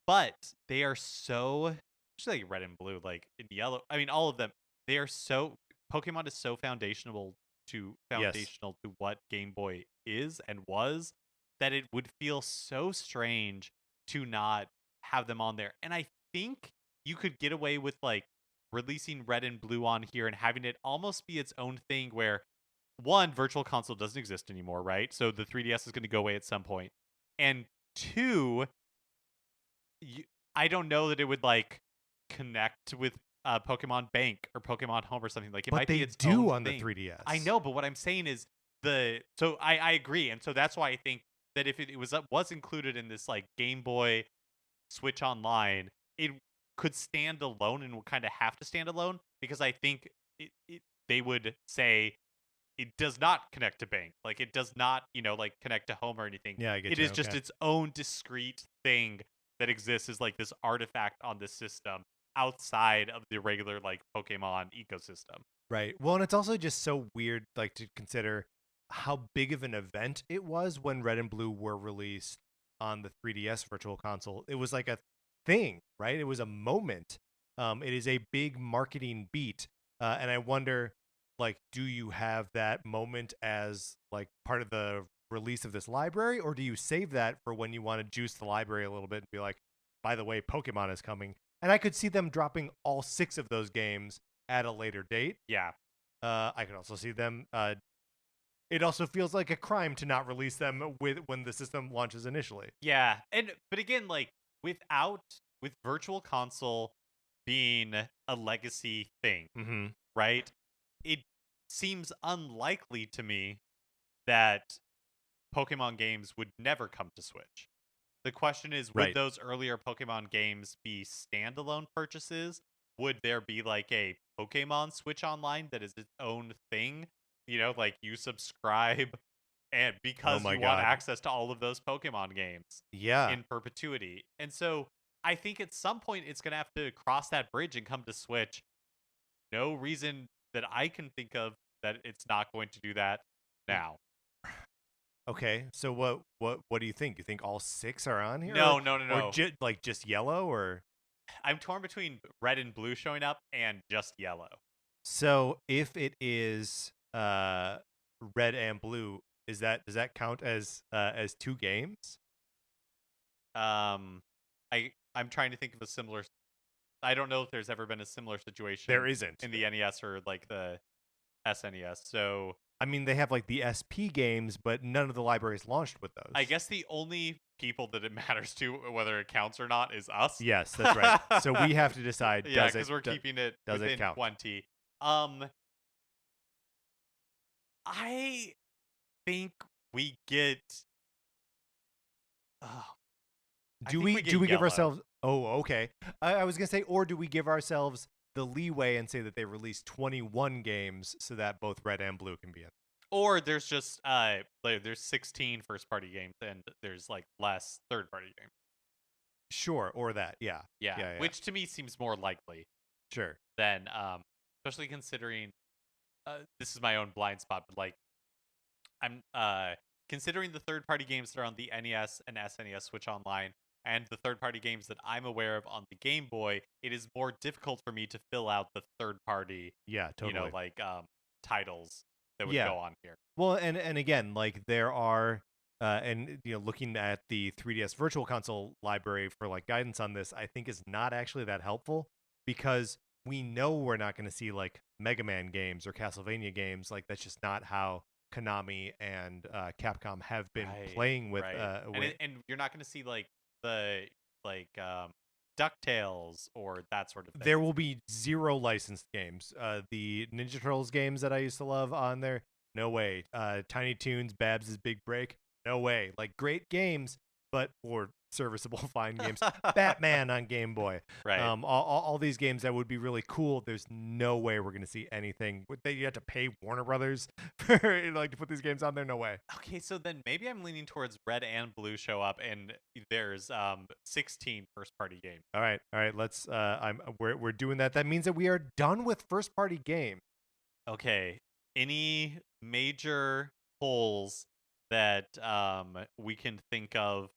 But they are so, especially like Red and Blue, like in Yellow. I mean, all of them. They are so Pokemon is so foundational Yes. to what Game Boy is and was, that it would feel so strange to not have them on there. And I think you could get away with like releasing Red and Blue on here and having it almost be its own thing where one, virtual console doesn't exist anymore, right? So the 3DS is going to go away at some point. And two, I don't know that it would like connect with Pokemon Bank or Pokemon Home or something. Like it But might be they its do own on the thing. 3DS. I know, but what I'm saying is I agree, and so that's why I think that if it was included in this like Game Boy Switch Online, it could stand alone and would kind of have to stand alone because I think they would say it does not connect to Bank. Like it does not, like connect to Home or anything. Yeah, I get It you. is just Okay. its own discrete thing that exists as like this artifact on this system outside of the regular like Pokemon ecosystem. Right. Well, and it's also just so weird, like, to consider how big of an event it was when Red and Blue were released on the 3DS Virtual Console. It was like a thing, right? It was a moment. It is a big marketing beat, and I wonder, like, do you have that moment as like part of the release of this library, or do you save that for when you want to juice the library a little bit and be like, by the way, Pokemon is coming? And I could see them dropping all 6 of those games at a later date. Yeah. I could also see them. It also feels like a crime to not release them when the system launches initially. Yeah. But again, like with Virtual Console being a legacy thing, Mm-hmm. right? It seems unlikely to me that Pokemon games would never come to Switch. The question is, would Right. those earlier Pokemon games be standalone purchases? Would there be like a Pokemon Switch Online that is its own thing? Like you subscribe and Oh because my you want god. access to all of those Pokemon games Yeah. in perpetuity. And so I think at some point it's going to have to cross that bridge and come to Switch. No reason that I can think of that it's not going to do that now. Okay. So what do you think? You think all 6 are on here? No, no, no, Or no. just Yellow? Or I'm torn between Red and Blue showing up and just Yellow. so if it is Red and Blue, does that count as 2 games? I'm trying to think of a similar. I don't know if there's ever been a similar situation There isn't. in the NES or like the SNES. So I mean, they have like the SP games, but none of the libraries launched with those. I guess the only people that it matters to whether it counts or not is us. Yes, that's right. So we have to decide. Yeah, because we're keeping it does it within count? 20. I think we get. Oh, I Do think we get give Yellow. ourselves? Oh, okay. I was gonna say, or do we give ourselves the leeway and say that they released 21 games so that both Red and Blue can be in? Or there's just there's 16 first party games and there's like less third party games. Sure, or that. Yeah. Yeah, Yeah. which to me seems more likely Sure. than especially considering this is my own blind spot, but like I'm considering the third party games that are on the NES and SNES Switch Online and the third party games that I'm aware of on the Game Boy, it is more difficult for me to fill out the third party, Yeah, totally. like titles that would Yeah. go on here. Well, and again, like there are and looking at the 3DS Virtual Console library for like guidance on this, I think is not actually that helpful because we know we're not going to see like Mega Man games or Castlevania games. Like that's just not how Konami and Capcom have been Right, playing with right. And you're not going to see like the like DuckTales or that sort of thing. There will be 0 licensed games. The Ninja Turtles games that I used to love on there, no way. Tiny Toons, Babs' Big Break, no way. Like great games, but for serviceable fine games. Batman on Game Boy. Right. All these games that would be really cool. There's no way we're gonna see anything. You have to pay Warner Brothers for like to put these games on there. No way. Okay, so then maybe I'm leaning towards red and blue show up, and there's 16 first party games. All right. Let's. We're doing that. That means that we are done with first party game. Okay, any major holes that we can think of,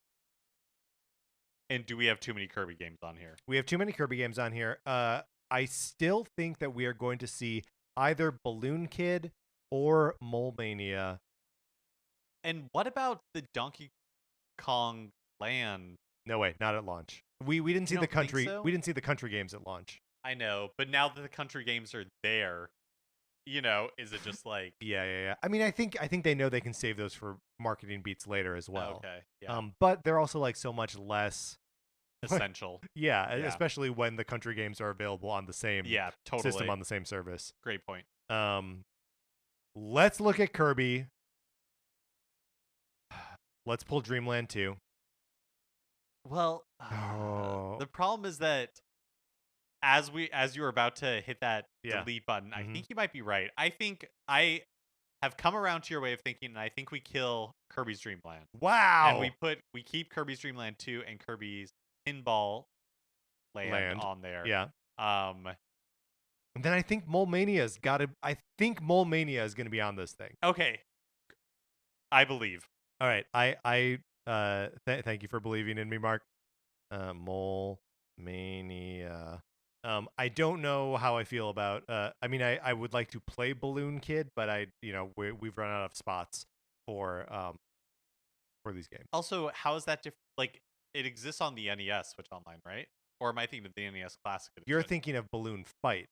and do we have too many Kirby games on here? We have too many Kirby games on here. I still think that we are going to see either Balloon Kid or Mole Mania. And what about the Donkey Kong Land? No way, not at launch. We didn't see You the don't think country. so? We didn't see the country games at launch. I know, but now that the country games are there, is it just like Yeah. I mean, I think they know they can save those for marketing beats later as well. okay, yeah, But they're also like so much less essential. Yeah, Yeah. especially when the country games are available on the same Yeah, totally. system on the same service. Great point. Let's look at Kirby. Let's pull Dreamland 2. Well, Oh. the problem is that as you were about to hit that Yeah. delete button, I Mhm. think you might be right. I think I have come around to your way of thinking, and I think we kill Kirby's Dream Land. Wow. And we keep Kirby's Dream Land 2 and Kirby's Pinball Land on there. Yeah. Um And then I think Mole Mania's got to. I think Mole Mania is going to be on this thing. okay. I believe. All right. Thank you for believing in me, Mark. Mole Mania. I don't know how I feel about. I mean, I would like to play Balloon Kid, but we've run out of spots for these games. Also, how is that different? Like, it exists on the NES Switch Online, right? Or am I thinking of the NES Classic Edition? You're thinking of Balloon Fight.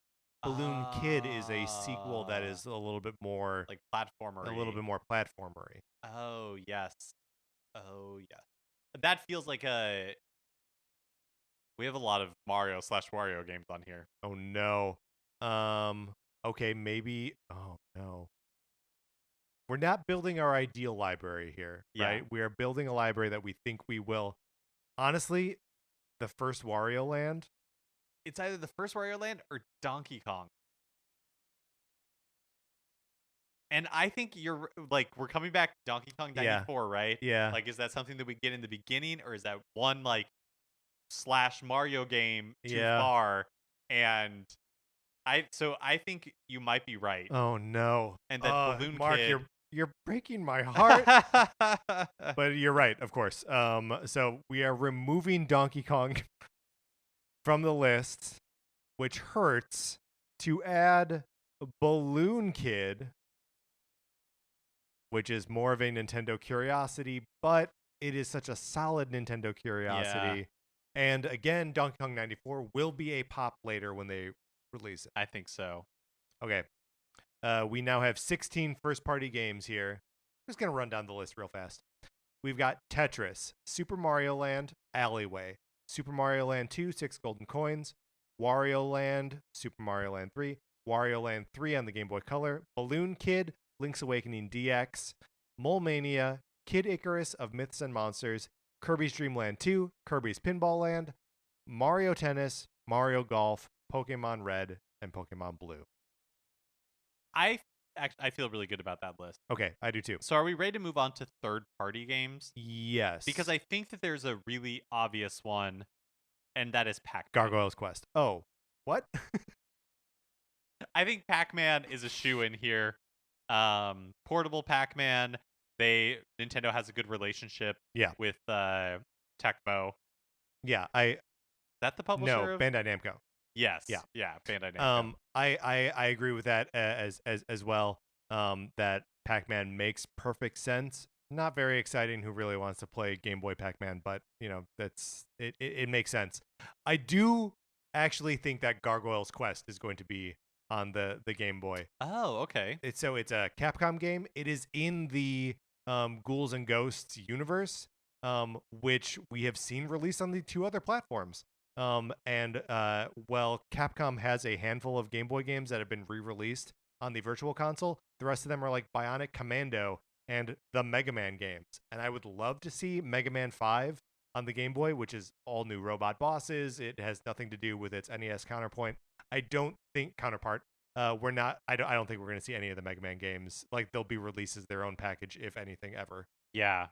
Balloon Kid is a sequel that is a little bit more like platformer, a little bit more platformery. Oh yes, that feels like a. We have a lot of Mario/Wario games on here. Oh no. Okay, maybe. Oh no. We're not building our ideal library here, right? We are building a library that we think we will. Honestly, the first Wario Land. It's either the first Wario Land or Donkey Kong. And I think you're like we're coming back to Donkey Kong 94, right? Yeah. Like, is that something that we get in the beginning, or is that one like / Mario game too far? And I think you might be right. Oh no. And that Balloon Mark, Kid. you're breaking my heart. But you're right, of course. So we are removing Donkey Kong from the list, which hurts, to add Balloon Kid, which is more of a Nintendo curiosity, but it is such a solid Nintendo curiosity. Yeah. And again, Donkey Kong 94 will be a pop later when they release it. I think so. Okay. We now have 16 first-party games here. I'm just going to run down the list real fast. We've got Tetris, Super Mario Land, Alleyway, Super Mario Land 2, 6 Golden Coins, Wario Land, Super Mario Land 3, Wario Land 3 on the Game Boy Color, Balloon Kid, Link's Awakening DX, Mole Mania, Kid Icarus of Myths and Monsters, Kirby's Dream Land 2, Kirby's Pinball Land, Mario Tennis, Mario Golf, Pokemon Red, and Pokemon Blue. I feel really good about that list. Okay, I do too. So are we ready to move on to third-party games? Because Yes. I think that there's a really obvious one, and that is Pac-Man. Gargoyle's Quest. Oh, what? I think Pac-Man is a shoe-in here. Portable Pac-Man. Nintendo has a good relationship Yeah. with Tecmo. Is Yeah, that the no, publisher of? Bandai Namco. Yes. Yeah. Yeah, Bandai Namco. I agree with that as well. That Pac-Man makes perfect sense. Not very exciting. Who really wants to play Game Boy Pac-Man? But that's it. It makes sense. I do actually think that Gargoyle's Quest is going to be on the Game Boy. Oh, okay. It's a Capcom game. It is in the Ghouls and Ghosts universe, which we have seen released on the two other platforms. Well, Capcom has a handful of Game Boy games that have been re-released on the Virtual Console. The rest of them are like Bionic Commando and the Mega Man games. And I would love to see Mega Man 5 on the Game Boy, which is all new robot bosses. It has nothing to do with its NES counterpoint. I don't think counterpart. We're not. I don't think we're going to see any of the Mega Man games. Like they'll be released as their own package, if anything, ever. Yeah.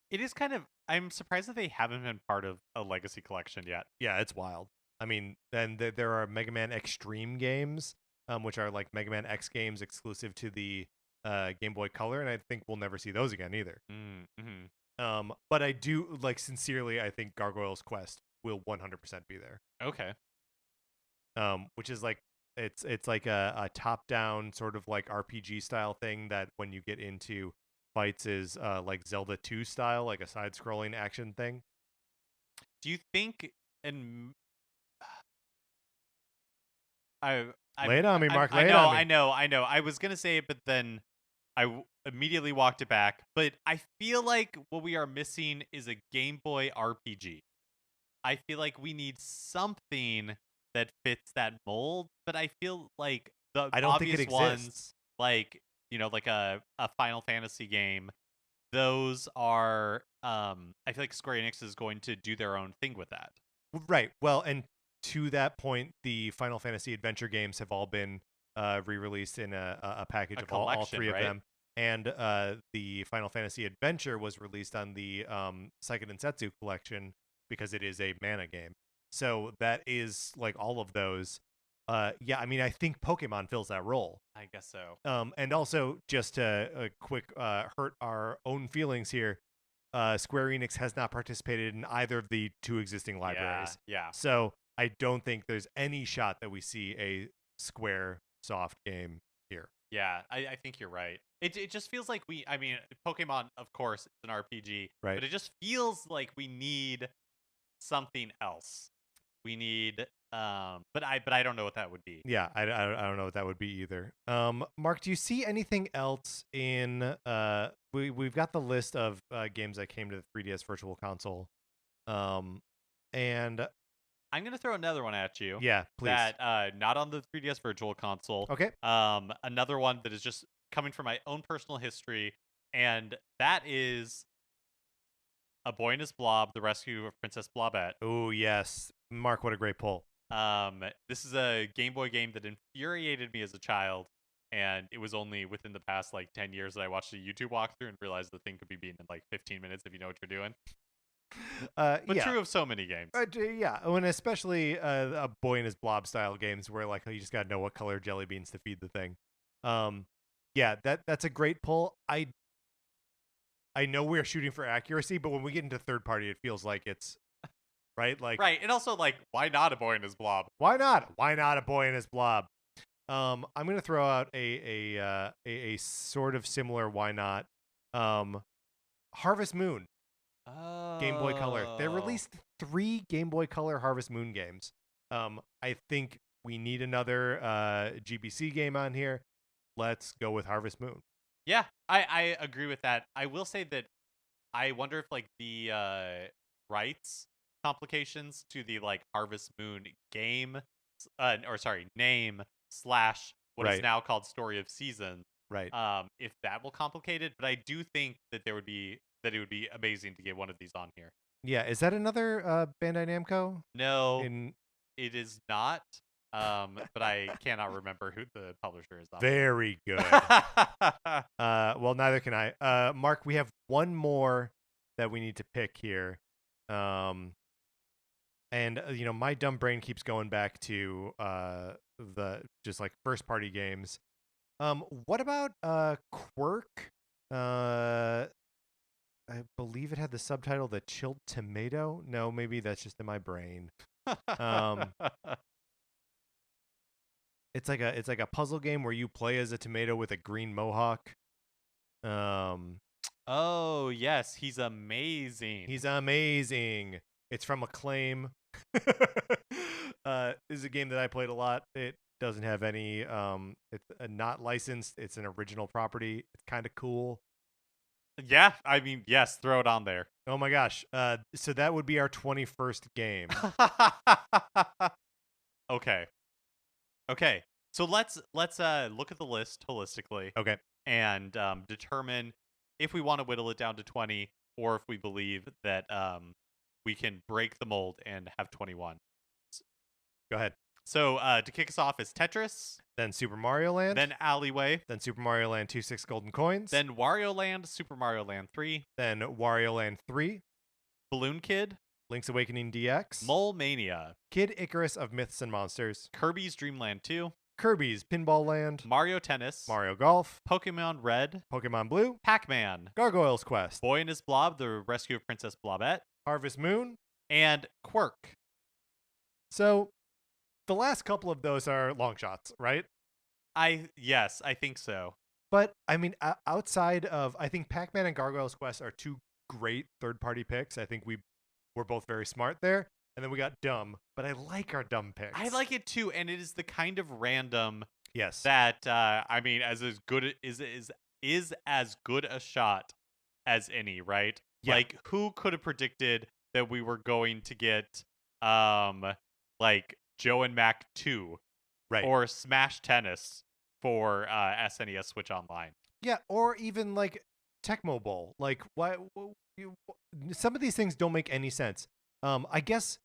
It is kind of. I'm surprised that they haven't been part of a Legacy collection yet. Yeah, it's wild. I mean, then there are Mega Man Extreme games, which are like Mega Man X games exclusive to the Game Boy Color, and I think we'll never see those again either. But I do sincerely. I think Gargoyle's Quest will 100% be there. Okay. Which is like it's like a top down sort of like RPG style thing that when you get into fights is like Zelda 2 style, like a side scrolling action thing. Do you think and I Lay it on me, Mark. I Lay it know, on me. I know. I was gonna say it, but then immediately walked it back. But I feel like what we are missing is a Game Boy RPG. I feel like we need something that fits that mold, but I feel like the I don't think it obvious exists. ones, like like a Final Fantasy game, those are. I feel like Square Enix is going to do their own thing with that. Right. Well, and to that point, the Final Fantasy adventure games have all been re-released in a package A of all three collection, of right? them. And the Final Fantasy Adventure was released on the Seiken Densetsu collection because it is a mana game. So that is like all of those. Yeah, I mean, I think Pokemon fills that role. I guess so. And also, just to quick hurt our own feelings here, Square Enix has not participated in either of the two existing libraries. Yeah. So I don't think there's any shot that we see a Square Soft game here. Yeah, I think you're right. It just feels like I mean, Pokemon, of course, it's an RPG, Right. but it just feels like we need something else. We need, but I don't know what that would be. Yeah, I don't know what that would be either. Mark, do you see anything else in we've got the list of games that came to the 3DS Virtual Console, and I'm gonna throw another one at you. yeah, please. That not on the 3DS Virtual Console. Okay. Another one that is just coming from my own personal history, and that is A Boy and His Blob: The Rescue of Princess Blobette. Oh yes, Mark, what a great pull. This is a Game Boy game that infuriated me as a child, and it was only within the past 10 years that I watched a YouTube walkthrough and realized the thing could be beaten in 15 minutes if you know what you're doing. But yeah. true of so many games. Yeah, and especially a Boy and His Blob style games where you just gotta know what color jelly beans to feed the thing. Yeah, that's a great pull. I know we're shooting for accuracy, but when we get into third party, it feels like it's right. Right, and also why not A Boy and His Blob? Why not? Why not A Boy and His Blob? I'm gonna throw out a sort of similar why not. Harvest Moon. Game Boy Color. They released 3 Game Boy Color Harvest Moon games. I think we need another GBC game on here. Let's go with Harvest Moon. Yeah, I agree with that. I will say that I wonder if the rights complications to the Harvest Moon game, name / what is Right. now called Story of Seasons. Right. If that will complicate it, but I do think that it would be amazing to get one of these on here. Yeah, is that another Bandai Namco? No, it is not. But I cannot remember who the publisher is on Very good. it. Well, neither can I. Mark, we have one more that we need to pick here. And my dumb brain keeps going back to the just like first party games. What about Quirk? I believe it had the subtitle "The Chilled Tomato." No, maybe that's just in my brain. Um, it's like a puzzle game where you play as a tomato with a green mohawk. Um, Oh, yes, he's amazing. he's amazing. It's from Acclaim. This is a game that I played a lot. It doesn't have any. It's not licensed. It's an original property. It's kind of cool. Yeah, I mean, yes, throw it on there. Oh my gosh. So that would be our 21st game. Okay. Okay. So let's look at the list holistically Okay. and determine if we want to whittle it down to 20 or if we believe that we can break the mold and have 21. Go ahead. So to kick us off is Tetris, Then Super Mario Land. then Alleyway, Then Super Mario Land 2 6 Golden Coins. then Wario Land, Super Mario Land 3, Then Wario Land 3. Balloon Kid, Link's Awakening DX. Mole Mania, Kid Icarus of Myths and Monsters. Kirby's Dream Land 2, Kirby's Pinball Land. Mario Tennis, Mario Golf. Pokemon Red, Pokemon Blue. Pac-Man, Gargoyle's Quest. Boy and His Blob, The Rescue of Princess Blobette, Harvest Moon. and Quirk. So the last couple of those are long shots, right? Yes, I think so. But I mean, outside of, I think Pac-Man and Gargoyle's Quest are two great third-party picks. I think we're both very smart there. And then we got dumb, but I like our dumb picks. I like it too, and it is the kind of random Yes. that I mean, as good is as good a shot as any, right? Yeah. Like, who could have predicted that we were going to get like Joe and Mac 2 Right. or Smash Tennis for SNES Switch Online? Yeah, or even like Tecmo Bowl. Like, why? Some of these things don't make any sense. I guess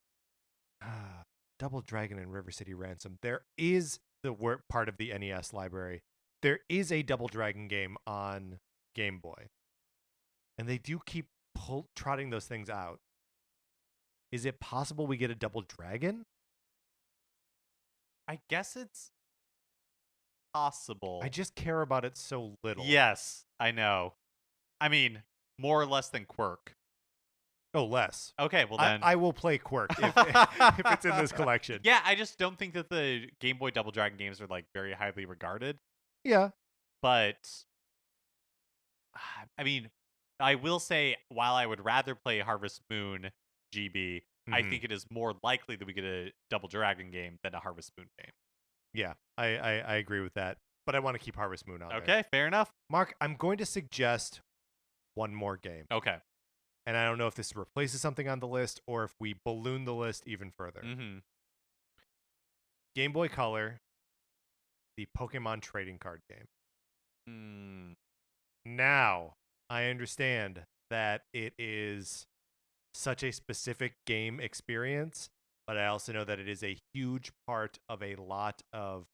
Double Dragon and River City Ransom. There is the part of the NES library. There is a Double Dragon game on Game Boy, and they do keep trotting those things out. Is it possible we get a Double Dragon? I guess it's possible. I just care about it so little. Yes, I know. I mean, more or less than Quirk. Oh, less. Okay, well then I will play Quirk if it's in this collection. Yeah, I just don't think that the Game Boy Double Dragon games are like very highly regarded. Yeah. But I mean, I will say while I would rather play Harvest Moon GB, I Mhm. think it is more likely that we get a Double Dragon game than a Harvest Moon game. Yeah, I agree with that. But I want to keep Harvest Moon on there. Okay, fair enough. Mark, I'm going to suggest one more game. Okay. And I don't know if this replaces something on the list or if we balloon the list even further. Mm-hmm. Game Boy Color, the Pokemon trading card game. Mm. Now, I understand that it is such a specific game experience, but I also know that it is a huge part of a lot of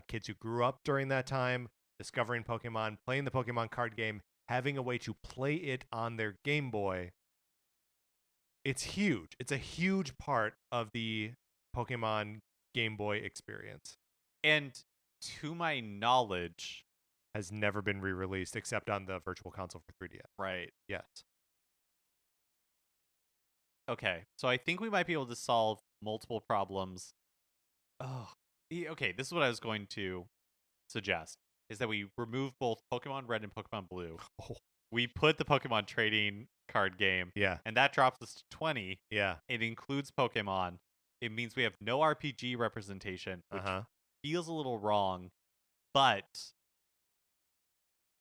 kids who grew up during that time, discovering Pokemon, playing the Pokemon card game, having a way to play it on their Game Boy. It's huge. It's a huge part of the Pokemon Game Boy experience. And to my knowledge, Has never been re-released except on the Virtual Console for 3DS. right. Yes. Okay, so I think we might be able to solve multiple problems. Oh, okay. This is what I was going to suggest: is that we remove both Pokemon Red and Pokemon Blue. Oh, We put the Pokemon trading card game, yeah. and that drops us to 20. Yeah. It includes Pokemon. It means we have no RPG representation, which Uh-huh. feels a little wrong. But,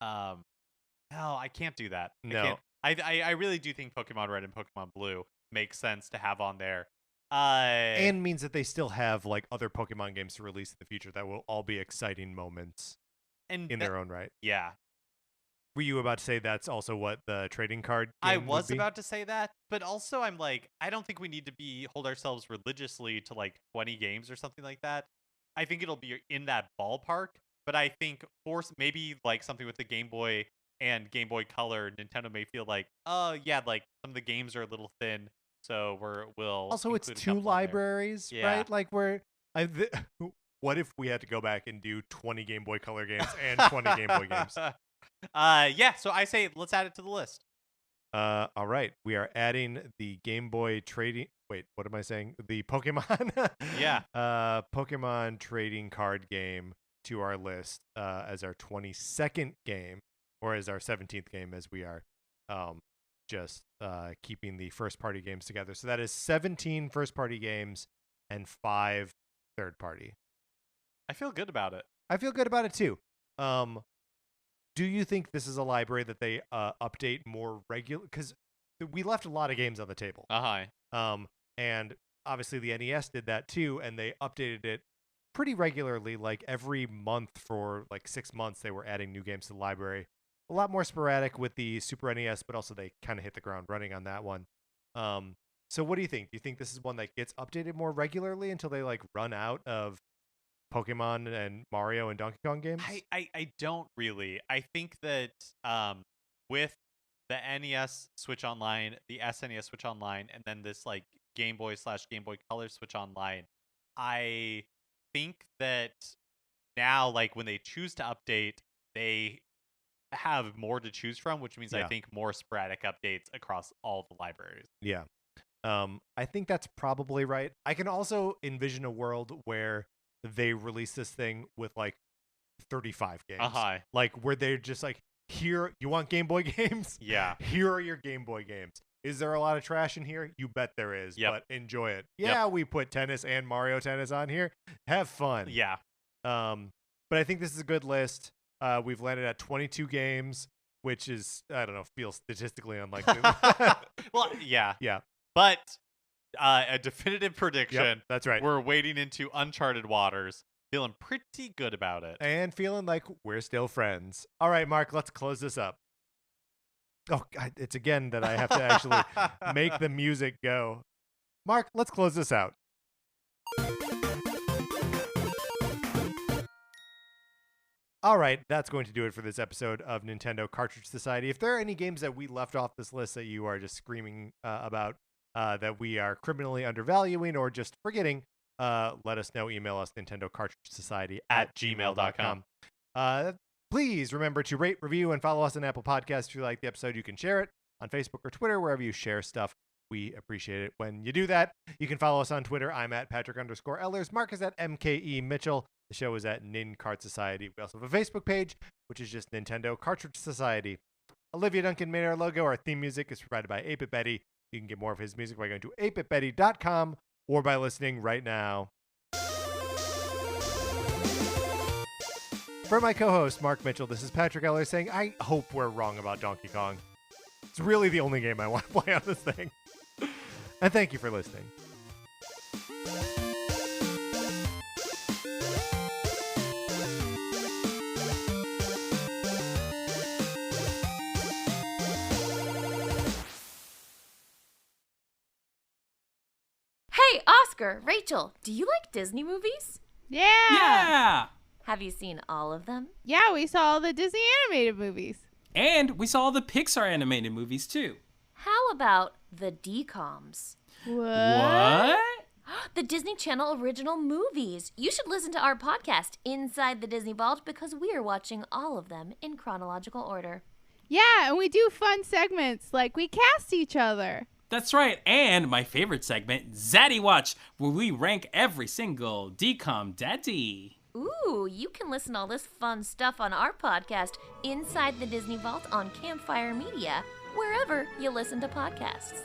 no, I can't do that. No. I really do think Pokemon Red and Pokemon Blue makes sense to have on there. And means that they still have like other Pokemon games to release in the future that will all be exciting moments and in their own right. Yeah, Were you about to say that's also what the trading card I game was would be? about to say that, but also I'm like, I don't think we need to hold ourselves religiously to like 20 games or something like that. I think it'll be in that ballpark. But I think maybe like something with the Game Boy and Game Boy Color, Nintendo may feel like, oh yeah, like some of the games are a little thin, so we'll Also, it's include a 2 couple in there. libraries, Yeah. right? Like what if we had to go back and do 20 Game Boy Color games and 20 Game Boy games? Yeah. So I say let's add it to the list. All right, we are adding the Game Boy trading. Wait, what am I saying? The Pokemon. Yeah. Pokemon trading card game to our list as our 22nd game, or as our 17th game, as we are just keeping the first party games together. So that is 17 first party games and 5 third party. I feel good about it. I feel good about it too. Do you think this is a library that they update more regular? Because we left a lot of games on the table. And obviously the NES did that too, and they updated it pretty regularly, like every month for like 6 months. They were adding new games to the library. A lot more sporadic with the Super NES, but also they kind of hit the ground running on that one. So what do you think? Do you think this is one that gets updated more regularly until they like run out of Pokemon and Mario and Donkey Kong games? I don't really. I think that with the NES Switch Online, the SNES Switch Online, and then this like Game Boy / Game Boy Color Switch Online, I think that now, like when they choose to update, they have more to choose from, which means I think more sporadic updates across all the libraries. Yeah. I think that's probably right. I can also envision a world where they release this thing with like 35 games. Like where they're just like, here, you want Game Boy games? Yeah. Here are your Game Boy games. Is there a lot of trash in here? You bet there is, but enjoy it. Yeah, we put tennis and Mario Tennis on here. Have fun. Yeah. But I think this is a good list. We've landed at 22 games, which is, I don't know, feels statistically unlikely. Well, yeah. Yeah. But a definitive prediction. Yep, that's right. We're wading into uncharted waters. Feeling pretty good about it. And feeling like we're still friends. All right, Mark, let's close this up. Oh, God, it's again that I have to actually make the music go. Mark, let's close this out. All right, that's going to do it for this episode of Nintendo Cartridge Society. If there are any games that we left off this list that you are just screaming about, that we are criminally undervaluing or just forgetting, let us know. Email us, Nintendo Cartridge Society @gmail.com. Please remember to rate, review, and follow us on Apple Podcasts. If you like the episode, you can share it on Facebook or Twitter, wherever you share stuff. We appreciate it when you do that. You can follow us on Twitter. I'm at Patrick_Ellers. Mark is at MKE Mitchell. The show is at Nin Cart Society. We also have a Facebook page, which is just Nintendo Cartridge Society. Olivia Duncan made our logo. Our theme music is provided by 8-Bit Betty. You can get more of his music by going to 8bitbetty.com or by listening right now. For my co-host, Mark Mitchell, this is Patrick Eller saying, I hope we're wrong about Donkey Kong. It's really the only game I want to play on this thing. And thank you for listening. Hey, Oscar, Rachel, do you like Disney movies? Yeah! Have you seen all of them? Yeah, we saw all the Disney animated movies. And we saw all the Pixar animated movies, too. How about the DComs? What? The Disney Channel original movies. You should listen to our podcast, Inside the Disney Vault, because we are watching all of them in chronological order. Yeah, and we do fun segments, like we cast each other. That's right, and my favorite segment, Zaddy Watch, where we rank every single DCOM daddy. Ooh, you can listen to all this fun stuff on our podcast, Inside the Disney Vault on Campfire Media, wherever you listen to podcasts.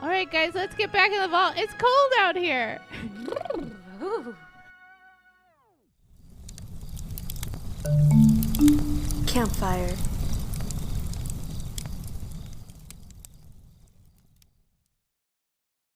All right, guys, let's get back in the vault. It's cold out here. Campfire.